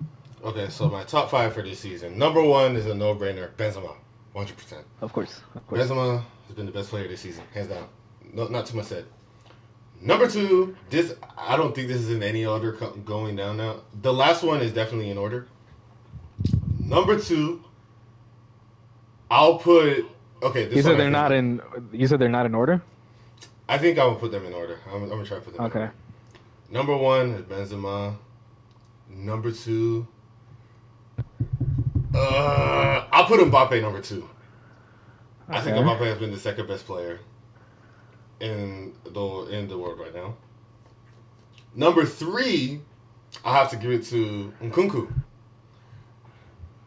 Okay, so my top 5 for this season. Number 1 is a no-brainer. Benzema. 100%. Of course. Benzema has been the best player this season, hands down. No, not too much said. Number 2, I don't think this is in any order going down now. The last one is definitely in order. Number 2, I'll put. Okay, this You said one they're not in. You said they're not in order. I think I will put them in order. I'm gonna try to put them. In Okay. order. Number 1 is Benzema. Number 2. I'll put Mbappe number 2. I think Okay. Mbappe has been the second best player in the world right now. Number 3, I have to give it to Nkunku.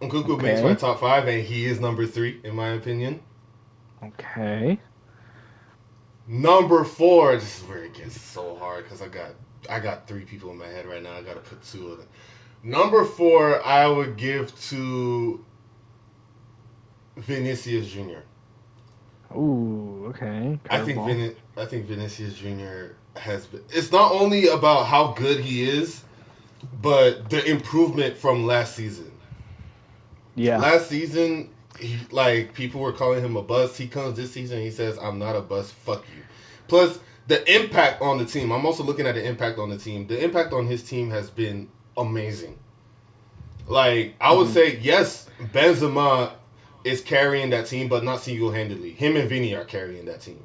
Nkunku makes my top 5, and he is number 3 in my opinion. Okay. Number 4, this is where it gets so hard because I got 3 people in my head right now. I got to put 2 of them. Number 4, I would give to Vinicius Jr. Ooh. Okay. I think Curveball. Vinicius Jr. has been. It's not only about how good he is, but the improvement from last season. Yeah. Last season, people were calling him a bust. He comes this season, and he says, "I'm not a bust. Fuck you." Plus, the impact on the team. I'm also looking at the impact on the team. The impact on his team has been amazing. Like, I would say, yes, Benzema is carrying that team, but not single-handedly. Him and Vinny are carrying that team.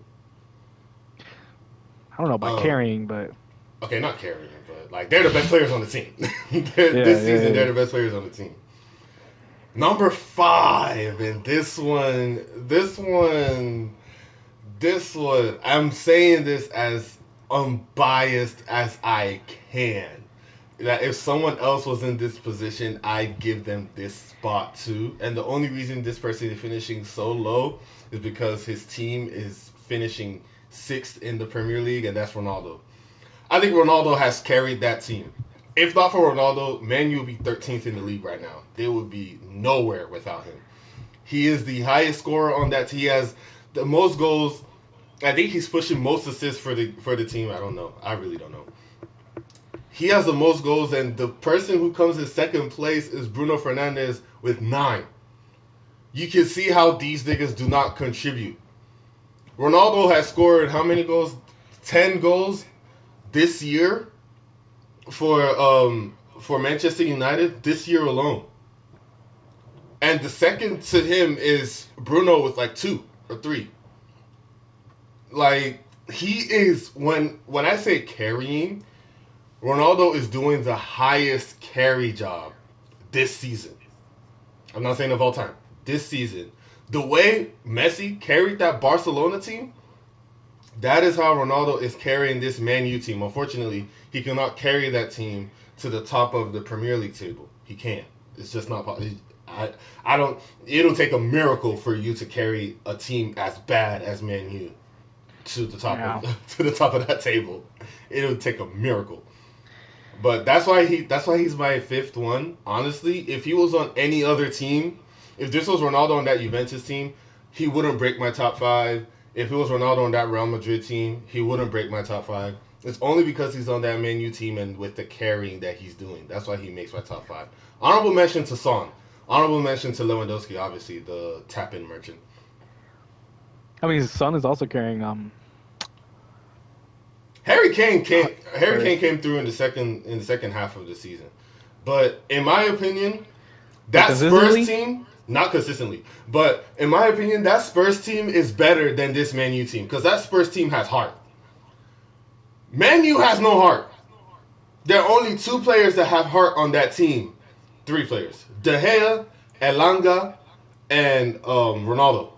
I don't know about carrying, but Okay, not carrying, but like they're the best players on the team. This season, they're the best players on the team. Number 5, and this one, I'm saying this as unbiased as I can. That if someone else was in this position, I'd give them this spot too. And the only reason this person is finishing so low is because his team is finishing 6th in the Premier League, and that's Ronaldo. I think Ronaldo has carried that team. If not for Ronaldo, Man U would be 13th in the league right now. They would be nowhere without him. He is the highest scorer on that team. He has the most goals. I think he's pushing most assists for the team. I don't know. I really don't know. He has the most goals, and the person who comes in second place is Bruno Fernandes with 9. You can see how these niggas do not contribute. Ronaldo has scored how many goals? 10 goals this year for Manchester United this year alone. And the second to him is Bruno with like 2 or 3. Like, he is, when I say carrying, Ronaldo is doing the highest carry job this season. I'm not saying of all time. This season, the way Messi carried that Barcelona team, that is how Ronaldo is carrying this Man U team. Unfortunately, he cannot carry that team to the top of the Premier League table. He can't. It's just not possible. I don't. It'll take a miracle for you to carry a team as bad as Man U to the top to the top of that table. It'll take a miracle. But that's why he's my fifth one. Honestly, if he was on any other team, if this was Ronaldo on that Juventus team, he wouldn't break my top five. If it was Ronaldo on that Real Madrid team, he wouldn't break my top five. It's only because he's on that Man U team and with the carrying that he's doing. That's why he makes my top five. Honorable mention to Son. Honorable mention to Lewandowski, obviously, the tap-in merchant. I mean, his son is also carrying Harry Kane came through in the second half of the season. But in my opinion, that Spurs team, not consistently, but in my opinion, that Spurs team is better than this Man U team because that Spurs team has heart. Man U has no heart. There are only two players that have heart on that team. Three players: De Gea, Elanga, and Ronaldo.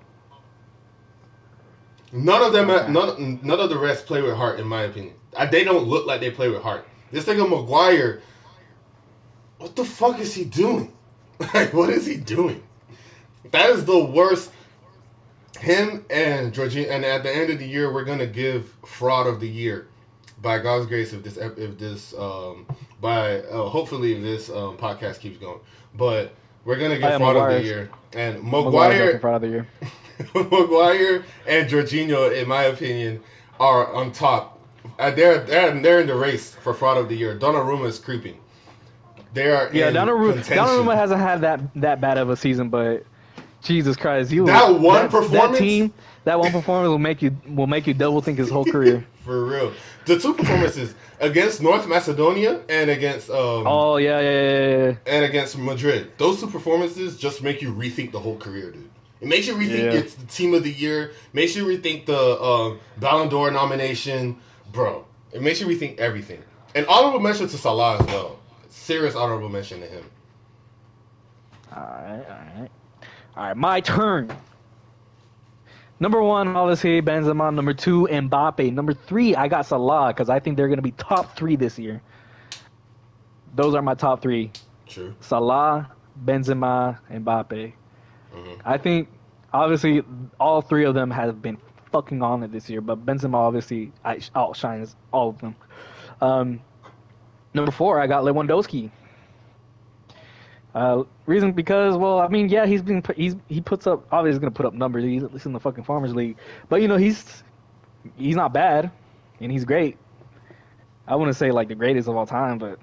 None of them, none of the rest play with heart, in my opinion. They don't look like they play with heart. This nigga Maguire, what the fuck is he doing? Like, what is he doing? That is the worst. Him and Jorginho, and at the end of the year, we're gonna give fraud of the year, by God's grace, hopefully if this podcast keeps going. But we're gonna give fraud of the year, and Maguire fraud of the year. Maguire and Jorginho, in my opinion, are on top. They're in the race for fraud of the year. Donnarumma is creeping. They are in contention. Donnarumma hasn't had that bad of a season, but Jesus Christ, that one performance will make you double think his whole career. For real, the two performances against North Macedonia and against and against Madrid. Those two performances just make you rethink the whole career, dude. It makes you rethink it's the team of the year. Makes you rethink the Ballon d'Or nomination, bro. It makes you rethink everything. And honorable mention to Salah as well. Serious honorable mention to him. All right. My turn. Number one, obviously Benzema. Number two, Mbappe. Number three, I got Salah because I think they're gonna be top three this year. Those are my top three. True. Salah, Benzema, Mbappe. Mm-hmm. I think, obviously, all three of them have been fucking on it this year, but Benzema obviously outshines all of them. Number four, I got Lewandowski. Reason because, well, I mean, yeah, he puts up, obviously he's gonna put up numbers. He's in the fucking Farmers League, but he's not bad, and he's great. I wouldn't say like the greatest of all time, but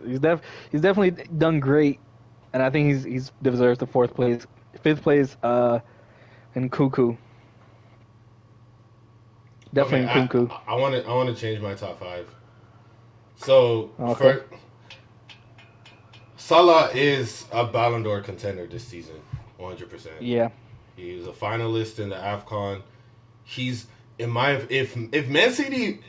he's definitely done great. And I think he's deserves the fifth place, in Nkunku. Definitely Nkunku. I want to change my top five. So Salah is a Ballon d'Or contender this season, 100%. Yeah. He's a finalist in the AFCON. He's if Man City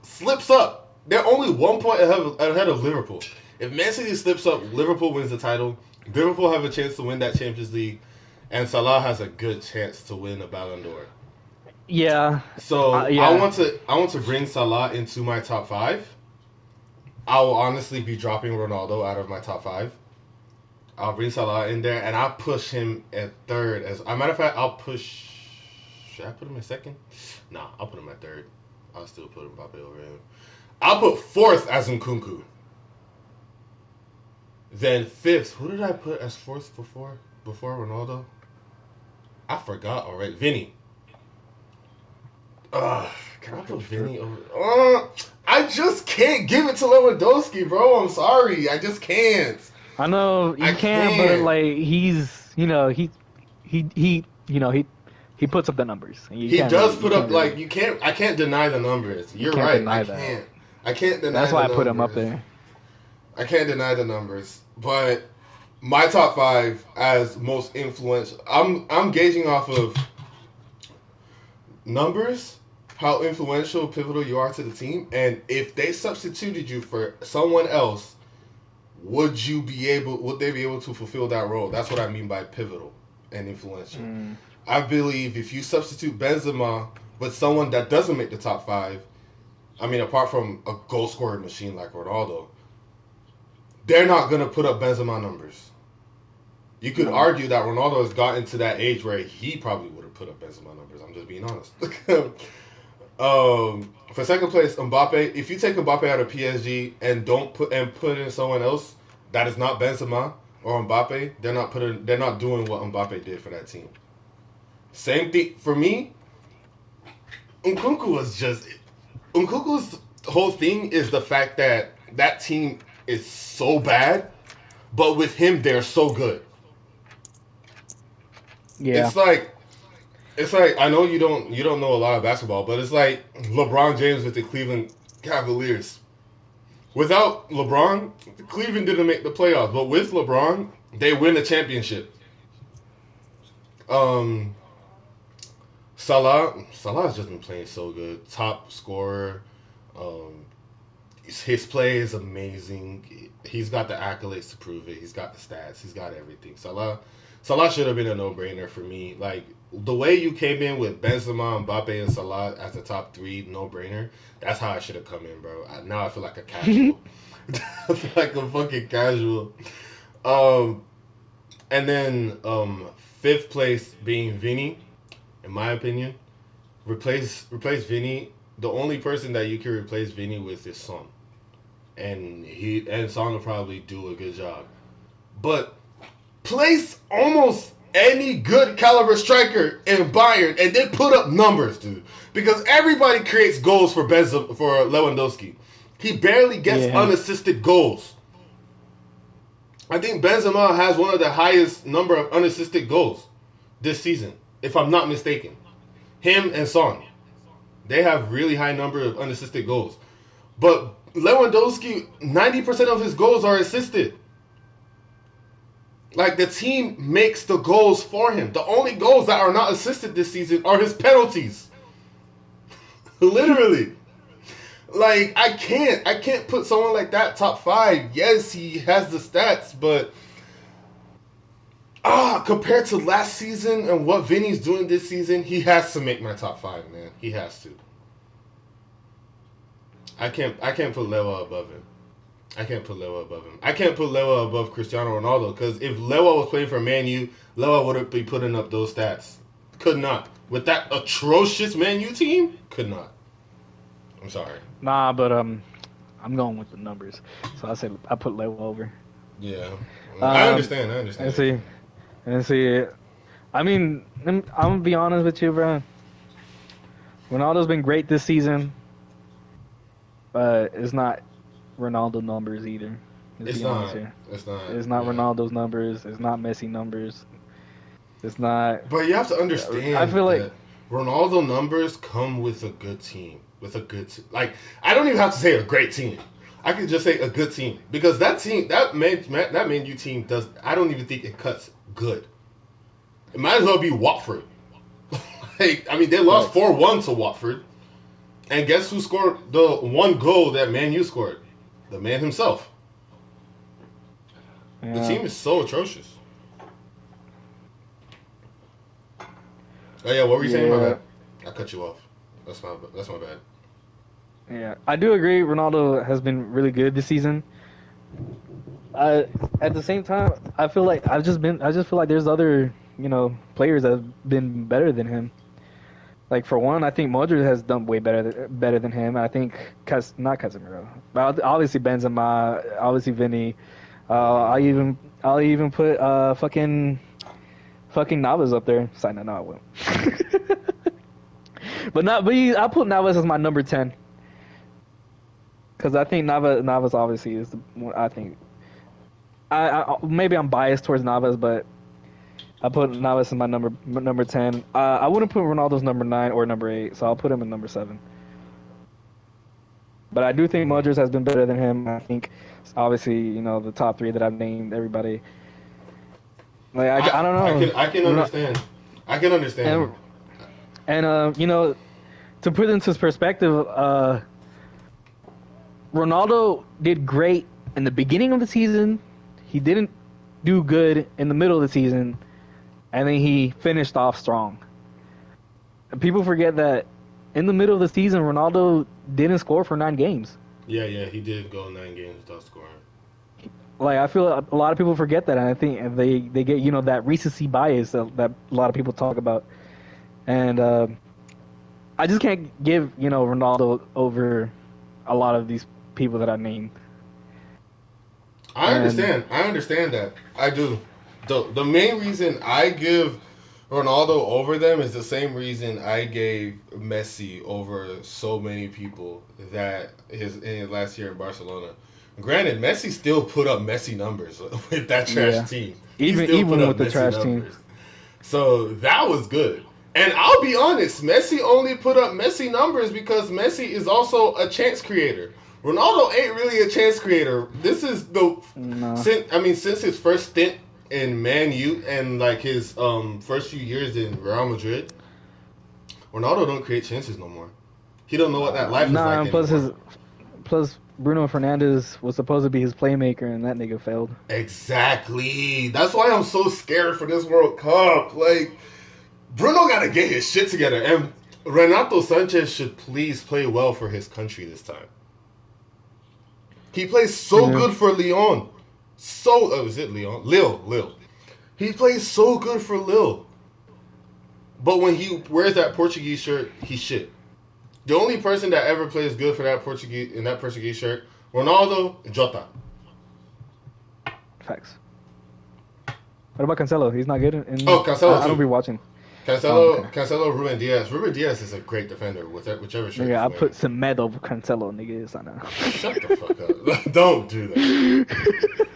slips up, they're only 1 point ahead of Liverpool. If Man City slips up, Liverpool wins the title. Liverpool have a chance to win that Champions League, and Salah has a good chance to win a Ballon d'Or. Yeah. So I want to bring Salah into my top five. I will honestly be dropping Ronaldo out of my top five. I'll bring Salah in there, and I'll push him at third. As a matter of fact, should I put him in second? Nah, I'll put him at third. I'll still put Mbappe over him. I'll put fourth as Nkunku. Then fifth, who did I put as fourth before Ronaldo? I forgot already. Vinny. Can I put Vinny over? I just can't give it to Lewandowski, bro. I'm sorry, I just can't. I know you can't, but like he puts up the numbers. He does put up like you can't. I can't deny the numbers. You're right. I can't deny. That's why I put him up there. I can't deny the numbers, but my top five as most influential. I'm gauging off of numbers, how influential, pivotal you are to the team, and if they substituted you for someone else, would they be able to fulfill that role? That's what I mean by pivotal and influential. I believe if you substitute Benzema with someone that doesn't make the top 5, I mean, apart from a goal scoring machine like Ronaldo, they're not going to put up Benzema numbers. You could argue that Ronaldo has gotten to that age where he probably would have put up Benzema numbers. I'm just being honest. For second place, Mbappe. If you take Mbappe out of PSG and put in someone else that is not Benzema or Mbappe, they're not doing what Mbappe did for that team. Same thing for me. Nkunku's whole thing is the fact that team is so bad, but with him they're so good. Yeah. It's like I know you don't know a lot of basketball, but it's like LeBron James with the Cleveland Cavaliers. Without LeBron, Cleveland didn't make the playoffs, but with LeBron, they win the championship. Salah's just been playing so good. Top scorer. His play is amazing. He's got the accolades to prove it. He's got the stats. He's got everything. Salah should have been a no-brainer for me. Like, the way you came in with Benzema, Mbappe, and Salah as the top 3, no-brainer, that's how I should have come in, bro. Now I feel like a casual. I feel like a fucking casual. And then 5th place being Vinny, in my opinion. Replace Vinny. The only person that you can replace Vinny with is Son. And Son will probably do a good job. But place almost any good caliber striker in Bayern and then put up numbers, dude. Because everybody creates goals for Lewandowski. He barely gets unassisted goals. I think Benzema has one of the highest number of unassisted goals this season, if I'm not mistaken. Him and Son. They have really high number of unassisted goals. But Lewandowski, 90% of his goals are assisted. Like, the team makes the goals for him. The only goals that are not assisted this season are his penalties. Literally. Like, I can't put someone like that top 5. Yes, he has the stats, but compared to last season and what Vinny's doing this season, he has to make my top 5, man. He has to. I can't put Lewa above him. I can't put Lewa above Cristiano Ronaldo, because if Lewa was playing for Man U, Lewa wouldn't be putting up those stats. Could not. With that atrocious Man U team, could not. I'm sorry. Nah, but I'm going with the numbers. So I said I put Lewa over. Yeah. I understand. And see, I mean, I'm going to be honest with you, bro. Ronaldo's been great this season, but it's not Ronaldo numbers either. It's not Ronaldo's numbers. It's not Messi numbers. It's not. But you have to understand. I feel like Ronaldo numbers come with a good team. Like, I don't even have to say a great team. I could just say a good team, because that Man U team does. I don't even think it cuts good. It might as well be Watford. Like, I mean, they lost 4-1 to Watford, and guess who scored the one goal that Man U scored? The man himself. Yeah. The team is so atrocious. Oh yeah, what were you saying about that? I cut you off. That's my bad. Yeah, I do agree. Ronaldo has been really good this season. At the same time, I feel like I just feel like there's other players that have been better than him. Like, for one, I think Modric has done way better than him. I think not Casemiro, but obviously Benzema, obviously Vinny. I'll even put fucking Navas up there. Sorry, no, I won't. I put Navas as my number 10. Because I think Navas obviously is the one. I think maybe I'm biased towards Navas, but I put Navas in my number 10. I wouldn't put Ronaldo's number 9 or number 8, so I'll put him in number 7. But I do think Modric has been better than him. I think, obviously, the top 3 that I've named, everybody. Like, I don't know. I can understand. I can understand. And to put into perspective, Ronaldo did great in the beginning of the season, he didn't do good in the middle of the season, and then he finished off strong. And people forget that in the middle of the season, Ronaldo didn't score for 9 games. Yeah, he did go 9 games without scoring. Like, I feel a lot of people forget that, and I think they get, you know, that recency bias that a lot of people talk about. And I just can't give, you know, Ronaldo over a lot of these people that I named. I understand that. I do. The main reason I give Ronaldo over them is the same reason I gave Messi over so many people that in his last year in Barcelona. Granted, Messi still put up Messi numbers with that trash team. Even with the trash team. So that was good. And I'll be honest, Messi only put up Messi numbers because Messi is also a chance creator. Ronaldo ain't really a chance creator. This is since his first stint in Man U and like his first few years in Real Madrid, Ronaldo don't create chances no more. He don't know what that life is like anymore. Plus Bruno Fernandes was supposed to be his playmaker, and that nigga failed. Exactly. That's why I'm so scared for this World Cup. Like, Bruno got to get his shit together, and Renato Sanchez should please play well for his country this time. He plays so good for Lyon. Is it Lyon? Lille. He plays so good for Lille. But when he wears that Portuguese shirt, he's shit. The only person that ever plays good for that Portuguese shirt, Ronaldo, Jota. Facts. What about Cancelo? He's not good. Cancelo. I don't be watching. Cancelo, Ruben Diaz. Ruben Diaz is a great defender with whichever shirt. Yeah, I put Semedo Cancelo, nigga. Shut the fuck up. Don't do that.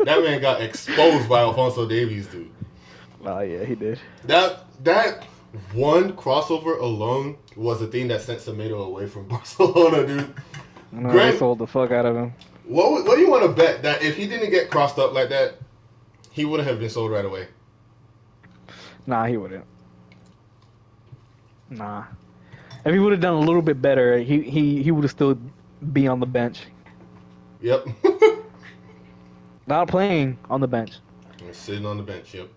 That man got exposed by Alphonso Davies, dude. Oh, yeah, he did. That one crossover alone was the thing that sent Semedo away from Barcelona, dude. No, they sold the fuck out of him. What do you want to bet that if he didn't get crossed up like that, he wouldn't have been sold right away? Nah, he wouldn't. Nah. If he would have done a little bit better, he would have still be on the bench. Yep. Not playing on the bench. Sitting on the bench, yep.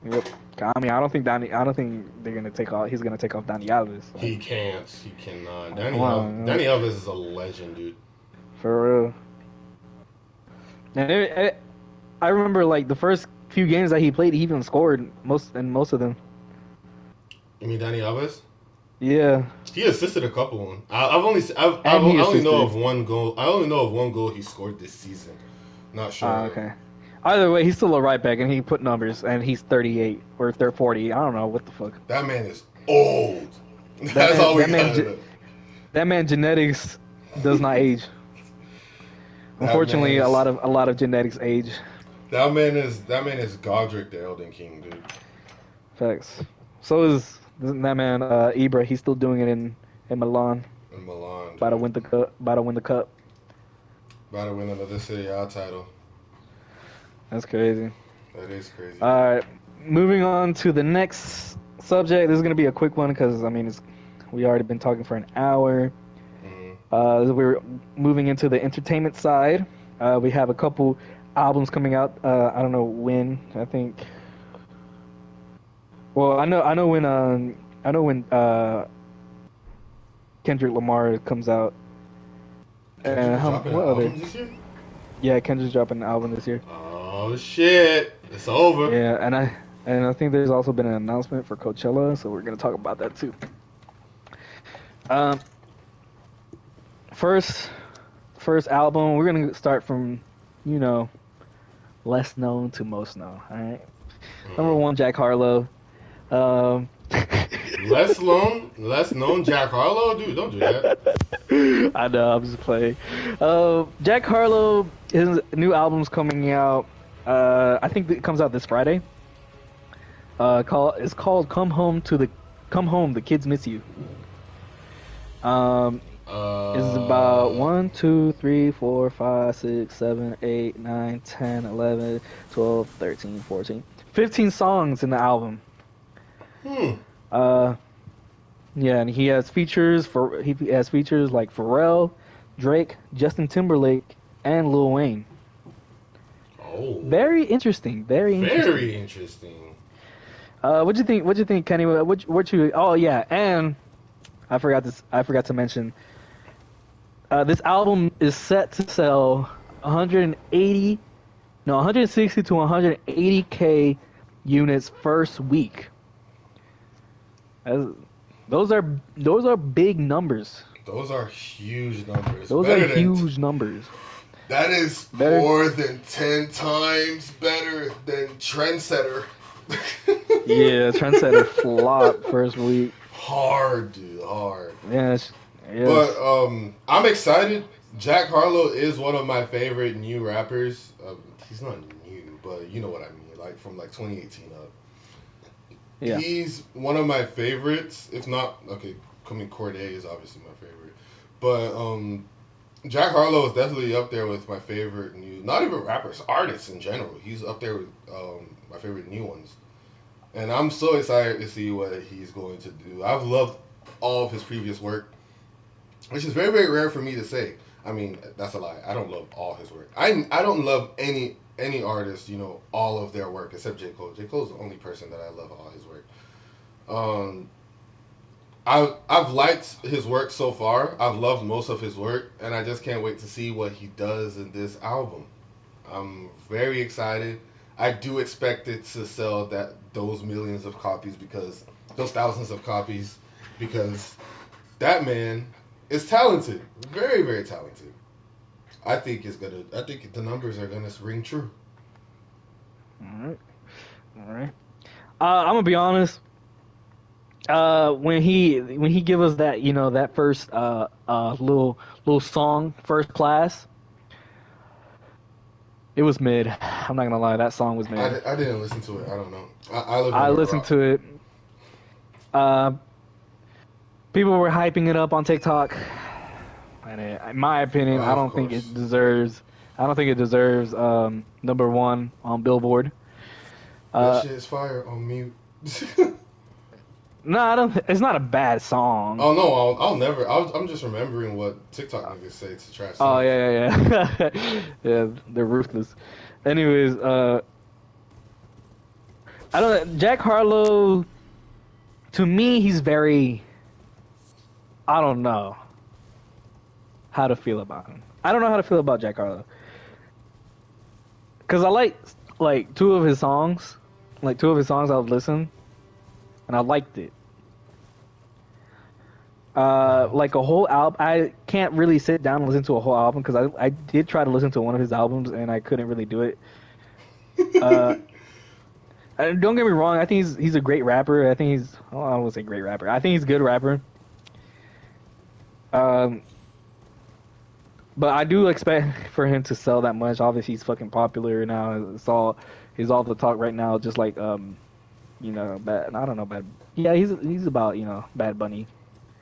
Yep. I mean, I don't think they're gonna take off. He's gonna take off Dani Alves. So. He can't. He cannot. Dani Alves is a legend, dude. For real. And I remember like the first few games that he played, he even scored most of them. You mean Dani Alves? Yeah. He assisted a couple of them. I only know of one goal. I only know of one goal he scored this season. Not sure. Okay. Either way, he's still a right back, and he put numbers, and he's 38 or 40. I don't know what the fuck. That man is old. That's all we got. That man genetics does not age. Unfortunately, a lot of genetics age. That man is Godric the Elden King, dude. Facts. So is that man Ibra. He's still doing it in Milan. In Milan. About to win the cup. About to win another Serie A title. That's crazy. That is crazy. All right, moving on to the next subject. This is gonna be a quick one because we already been talking for an hour. Mm-hmm. We're moving into the entertainment side. We have a couple albums coming out. I don't know when. I think. Well, I know when Kendrick Lamar comes out. What other? This year? Yeah, Kendrick's dropping an album this year. Oh shit! It's over. Yeah, and I think there's also been an announcement for Coachella, so we're gonna talk about that too. First album, we're gonna start from, less known to most known. All right. Number 1, Jack Harlow. Less known Jack Harlow, dude. Don't do that. I know, I'm just playing. Jack Harlow, his new album's coming out. I think it comes out this Friday. It's called Come Home, The Kids Miss You. It's about 1, 2, 3, 4, 5, 6, 7, 8, 9, 10, 11, 12, 13, 14, 15 songs in the album. Yeah, and he has features like Pharrell, Drake, Justin Timberlake, and Lil Wayne. Oh, Very interesting. Very interesting. very interesting. What'd you think? What'd you think, Kenny? What you? Oh yeah, and I forgot this. I forgot to mention. This album is set to sell 160 to 180K units first week. Those are big numbers. Those are huge numbers. Those are huge numbers. That is more than 10 times better than Trendsetter. Yeah, Trendsetter flop first week. Hard, dude, hard. Yes. But I'm excited. Jack Harlow is one of my favorite new rappers. He's not new, but you know what I mean. Like from like 2018 up. Yeah. He's one of my favorites. If not, okay, Cordae is obviously my favorite. But Jack Harlow is definitely up there with my favorite new, not even rappers, artists in general. He's up there with my favorite new ones. And I'm so excited to see what he's going to do. I've loved all of his previous work, which is very, very rare for me to say. I mean, that's a lie. I don't love all his work. I don't love any artist, you know, all of their work except J. Cole. J. Cole's the only person that I love all his work. I've liked his work so far. I've loved most of his work, and I just can't wait to see what he does in this album. I'm very excited. I do expect it to sell those millions of copies, because those thousands of copies, because that man is talented, very, very talented. I think the numbers are gonna ring true. All right. I'm gonna be honest. When he give us that, you know, that first little song, First Class, it was mid. I'm not gonna lie, that song was mid. I didn't listen to it. I don't know. I listened to it. People were hyping it up on TikTok, and in my opinion, I don't think it deserves. I don't think it deserves number one on Billboard. That shit is fire on mute. No, I don't. It's not a bad song. Oh no, I'll never. I'm just remembering what TikTok niggas say to trash. Oh yeah. Yeah, they're ruthless. Anyways, I don't. Jack Harlow, to me, he's very. I don't know how to feel about him. I don't know how to feel about Jack Harlow, cause I like two of his songs. Like two of his songs, I've listened, and I liked it. Like a whole album, I can't really sit down and listen to a whole album, because I did try to listen to one of his albums and I couldn't really do it. Don't get me wrong, I think he's a great rapper. I think I won't say great rapper. I think he's a good rapper. But I do expect for him to sell that much. Obviously, he's fucking popular now. He's all the talk right now. Just like you know, I don't know, bad. Yeah, he's about, you know, Bad Bunny.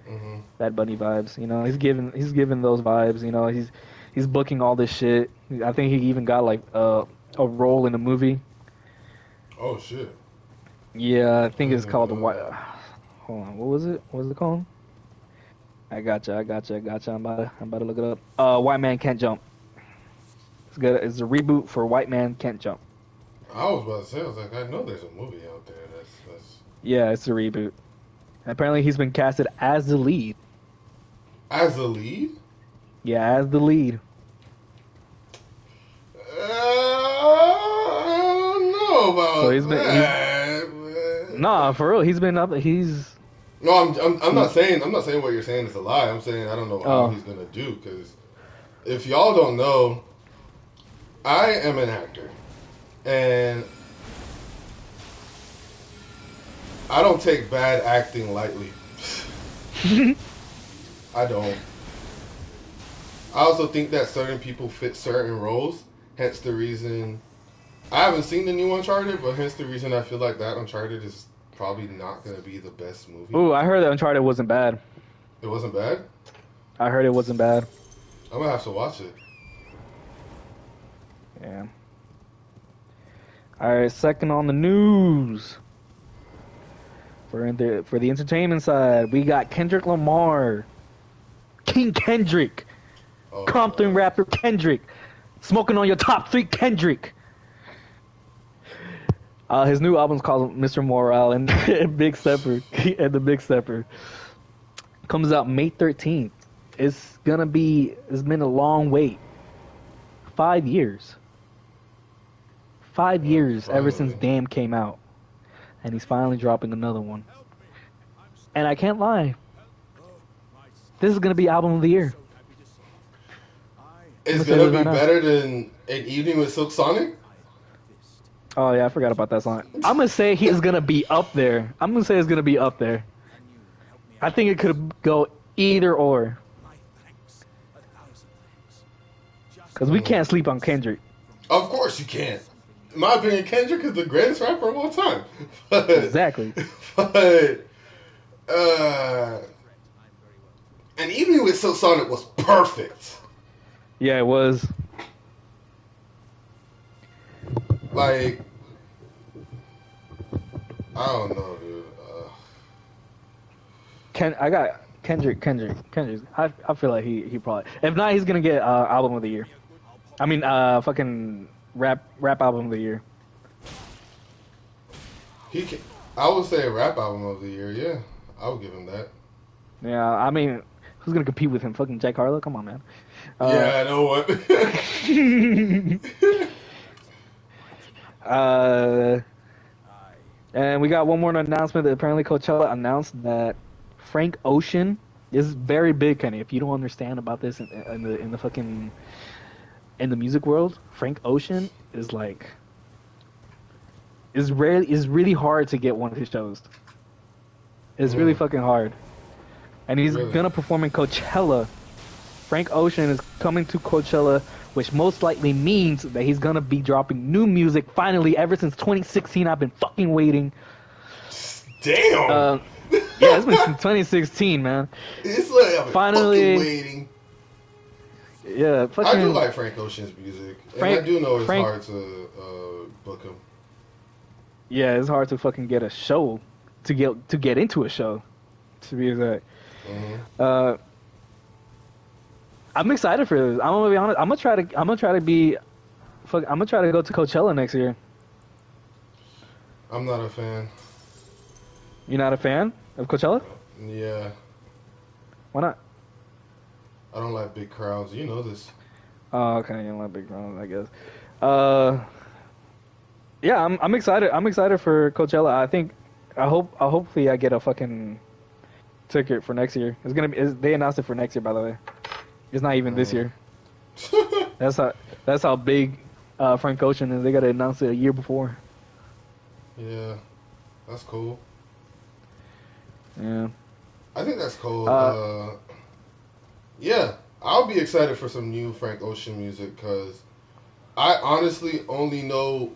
Mm-hmm. Bad Bunny vibes, you know. He's giving those vibes, you know. He's booking all this shit. I think he even got like a role in a movie. Oh shit. Yeah, I think it's called the White. Hold on, what was it? What was it called? I gotcha. I'm about to look it up. White Man Can't Jump. It's good. It's a reboot for White Man Can't Jump. I was about to say, I was like, I know there's a movie out there that's. Yeah, it's a reboot. Apparently, he's been casted as the lead. As the lead? Yeah, as the lead. I don't know about So he's been. Nah, for real, he's been up. No, I'm not saying what you're saying is a lie. I'm saying I don't know how he's gonna do, because if y'all don't know, I am an actor, and I don't take bad acting lightly. I don't. I also think that certain people fit certain roles, hence the reason I haven't seen the new Uncharted, but hence the reason I feel like that Uncharted is probably not going to be the best movie. Ooh, I heard that Uncharted wasn't bad. It wasn't bad? I heard it wasn't bad. I'm going to have to watch it. Yeah. Alright, second on the news. For the entertainment side, we got Kendrick Lamar. King Kendrick. Compton rapper Kendrick. Smoking on your top 3 Kendrick. His new album's called Mr. Morale and Big Stepper and the Big Stepper. Comes out May 13th. It's been a long wait. 5 years. 5 years ever since Damn came out. And he's finally dropping another one. And I can't lie. This is gonna be album of the year. It's gonna be better than An Evening with Silk Sonic? Oh yeah, I forgot about that song. I'm gonna say he's gonna be up there. I'm gonna say it's gonna be up there. I think it could go either or. Because we can't sleep on Kendrick. Of course you can't. In my opinion, Kendrick is the greatest rapper of all time. But, Exactly. But, An Evening with Silk Sonic was perfect. Yeah, it was. Like, I don't know, dude. I got Kendrick. I feel like he probably. If not, he's gonna get album of the year. I mean, fucking rap album of the year. I would say rap album of the year. Yeah, I would give him that. Yeah, I mean, who's gonna compete with him? Fucking Jack Harlow? Come on, man. Yeah, I know what. And we got one more announcement that apparently Coachella announced that Frank Ocean is very big, Kenny. If you don't understand about this in the music world, Frank Ocean is like is really hard to get one of his shows. It's really fucking hard. And he's gonna perform in Coachella. Frank Ocean is coming to Coachella, which most likely means that he's gonna be dropping new music finally. Ever since 2016, I've been fucking waiting. Damn. Yeah, it's been since 2016, man. It's like I've been Finally fucking waiting. Yeah, fucking. I do like Frank Ocean's music, and I do know it's hard to book him. Yeah, it's hard to fucking get a show to get into a show. To be exact. Mm-hmm. I'm excited for this. I'm gonna be honest. I'm gonna try to go to Coachella next year. I'm not a fan. You're not a fan of Coachella? Yeah. Why not? I don't like big crowds. You know this. Oh, okay. You don't like big crowds, I guess. Yeah, I'm excited. I'm excited for Coachella. Hopefully I get a fucking ticket for next year. They announced it for next year, by the way. It's not even this year. That's how big Frank Ocean is. They gotta announce it a year before. Yeah, that's cool. Yeah. I think that's cool. Yeah, I'll be excited for some new Frank Ocean music because I honestly only love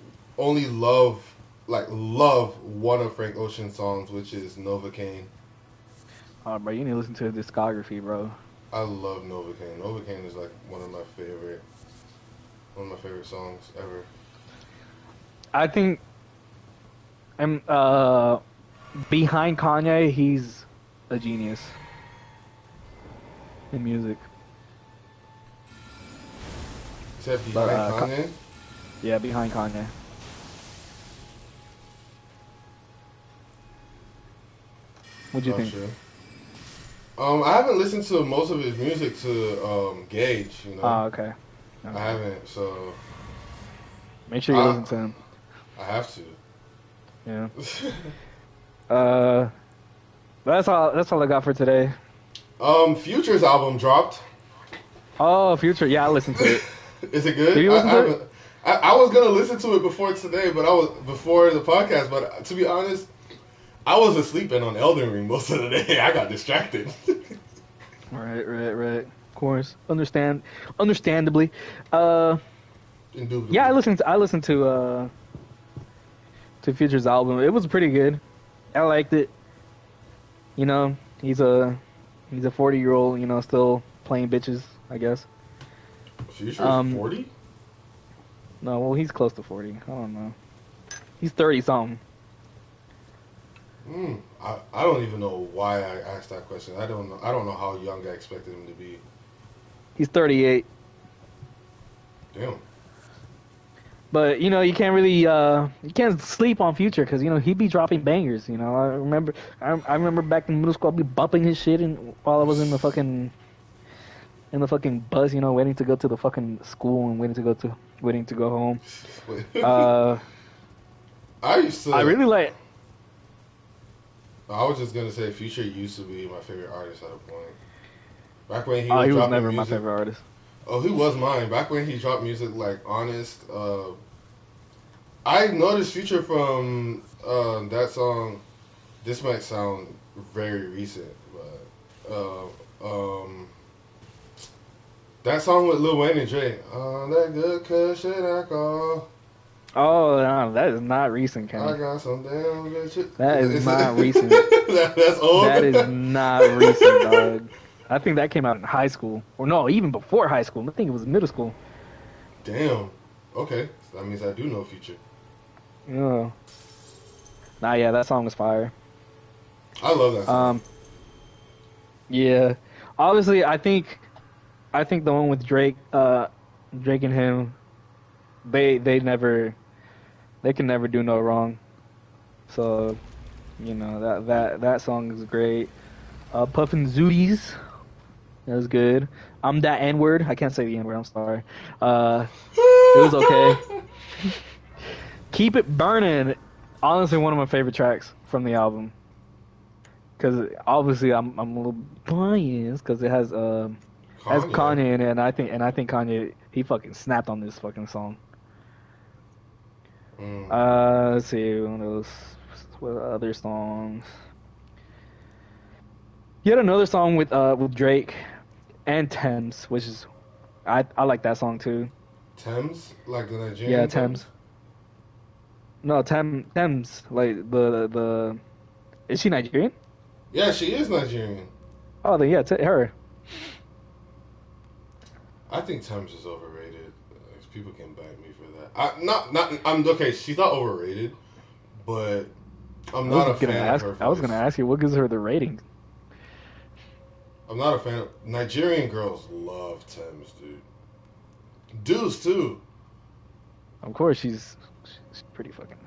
one of Frank Ocean's songs, which is Novocaine. Oh, bro, you need to listen to his discography, bro. I love Novocaine. Novocaine is like one of my favorite songs ever. I think, behind Kanye, he's a genius in music. Except behind Kanye? Yeah, behind Kanye. What'd you think? Sure. I haven't listened to most of his music to gauge, you know. Oh, okay. I haven't, so make sure you listen to him. I have to. Yeah. That's all I got for today. Future's album dropped. Oh, Future. Yeah, I listened to it. Is it good? Did you listen to it? I was gonna listen to it before today, before the podcast. But to be honest, I was asleep and on Elden Ring most of the day. I got distracted. Right. Of course, understandably. Indubitably. Yeah, I listened to Future's album. It was pretty good. I liked it. You know, he's a 40-year-old. You know, still playing bitches, I guess. Future is 40? No, well, he's close to 40. I don't know. He's 30 something. I don't even know why I asked that question. I don't know how young I expected him to be. He's 38. Damn. But you can't really you can't sleep on Future because he'd be dropping bangers. I remember back in middle school I'd be bumping his shit and while I was in the fucking bus, waiting to go to the fucking school and waiting to go home. Uh, I used I to. really like. I was just gonna say, Future used to be my favorite artist at a point. Back when he Oh, was he was dropping never my music. favorite artist. Oh, he was mine. Back when he dropped music like Honest. I noticed Future from that song. This might sound very recent, but that song with Lil Wayne and Drake. That good cushion alcohol. Oh, no, that is not recent, I Kenny. got some damn good shit. That is not recent. That's old. That is not recent, dog. I think that came out in high school, or no, even before high school. I think it was middle school. Damn. Okay, so that means I do know Future. Yeah. Nah, yeah, that song was fire. I love that song. Yeah. Obviously, I think the one with Drake, Drake and him, they can never do no wrong. So, that song is great. Puffin Zooties, that was good. I'm that N word. I can't say the N word. I'm sorry. It was okay. Keep It Burning. Honestly, one of my favorite tracks from the album. Because obviously I'm a little biased because it has Kanye in it, and I think Kanye he fucking snapped on this fucking song. Let's see what other songs. He had another song with Drake and Thames, which is I like that song too. Thames, like the Nigerian. Yeah, Thames. No, Thames, like the. Is she Nigerian? Yeah, she is Nigerian. Oh, then yeah, her. I think Thames is overrated. People can bite me for that. I'm okay. She's not overrated, but I'm not a fan of her voice. I was gonna ask you what gives her the rating. I'm not a fan of Nigerian girls. Love Thames, dude. Dudes too. Of course, she's pretty fucking.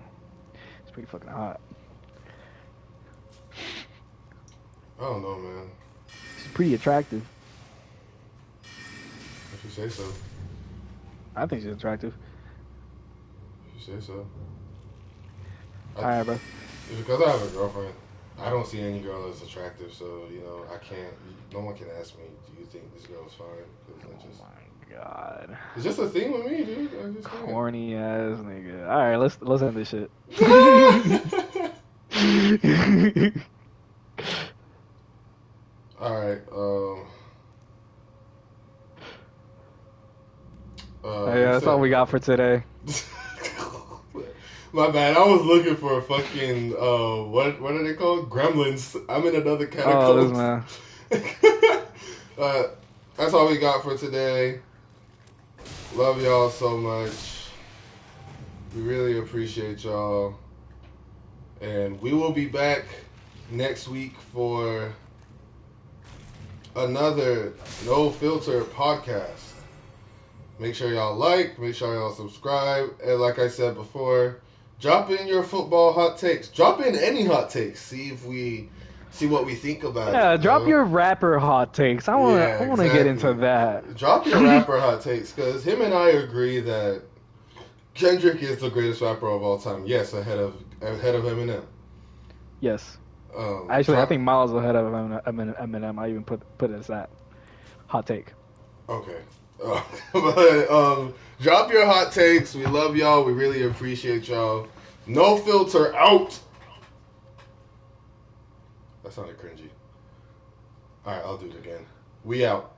She's pretty fucking hot. I don't know, man. She's pretty attractive. If you say so. I think she's attractive. If you say so. Alright, bro. It's because I have a girlfriend. I don't see any girl that's attractive, so I can't. No one can ask me, "Do you think this girl is fine?" Oh my god. It's just a thing with me, dude. I just can't. Corny ass nigga. All right, let's end this shit. All right. Yeah, that's all we got for today. My bad. I was looking for a fucking what are they called? Gremlins. I'm in another category. Oh, this man. That's all we got for today. Love y'all so much. We really appreciate y'all. And we will be back next week for another No Filter podcast. Make sure y'all like, make sure y'all subscribe, and like I said before, drop in your football hot takes. Drop in any hot takes. See what we think about it. Yeah, drop your rapper hot takes. I want to get into that. Drop your rapper hot takes, because him and I agree that Kendrick is the greatest rapper of all time. Yes, ahead of Eminem. Yes. Actually, I think Miles ahead of Eminem. I even put it as that hot take. Okay. But drop your hot takes. We love y'all. We really appreciate y'all. No Filter out. That sounded cringy. All right, I'll do it again. We out.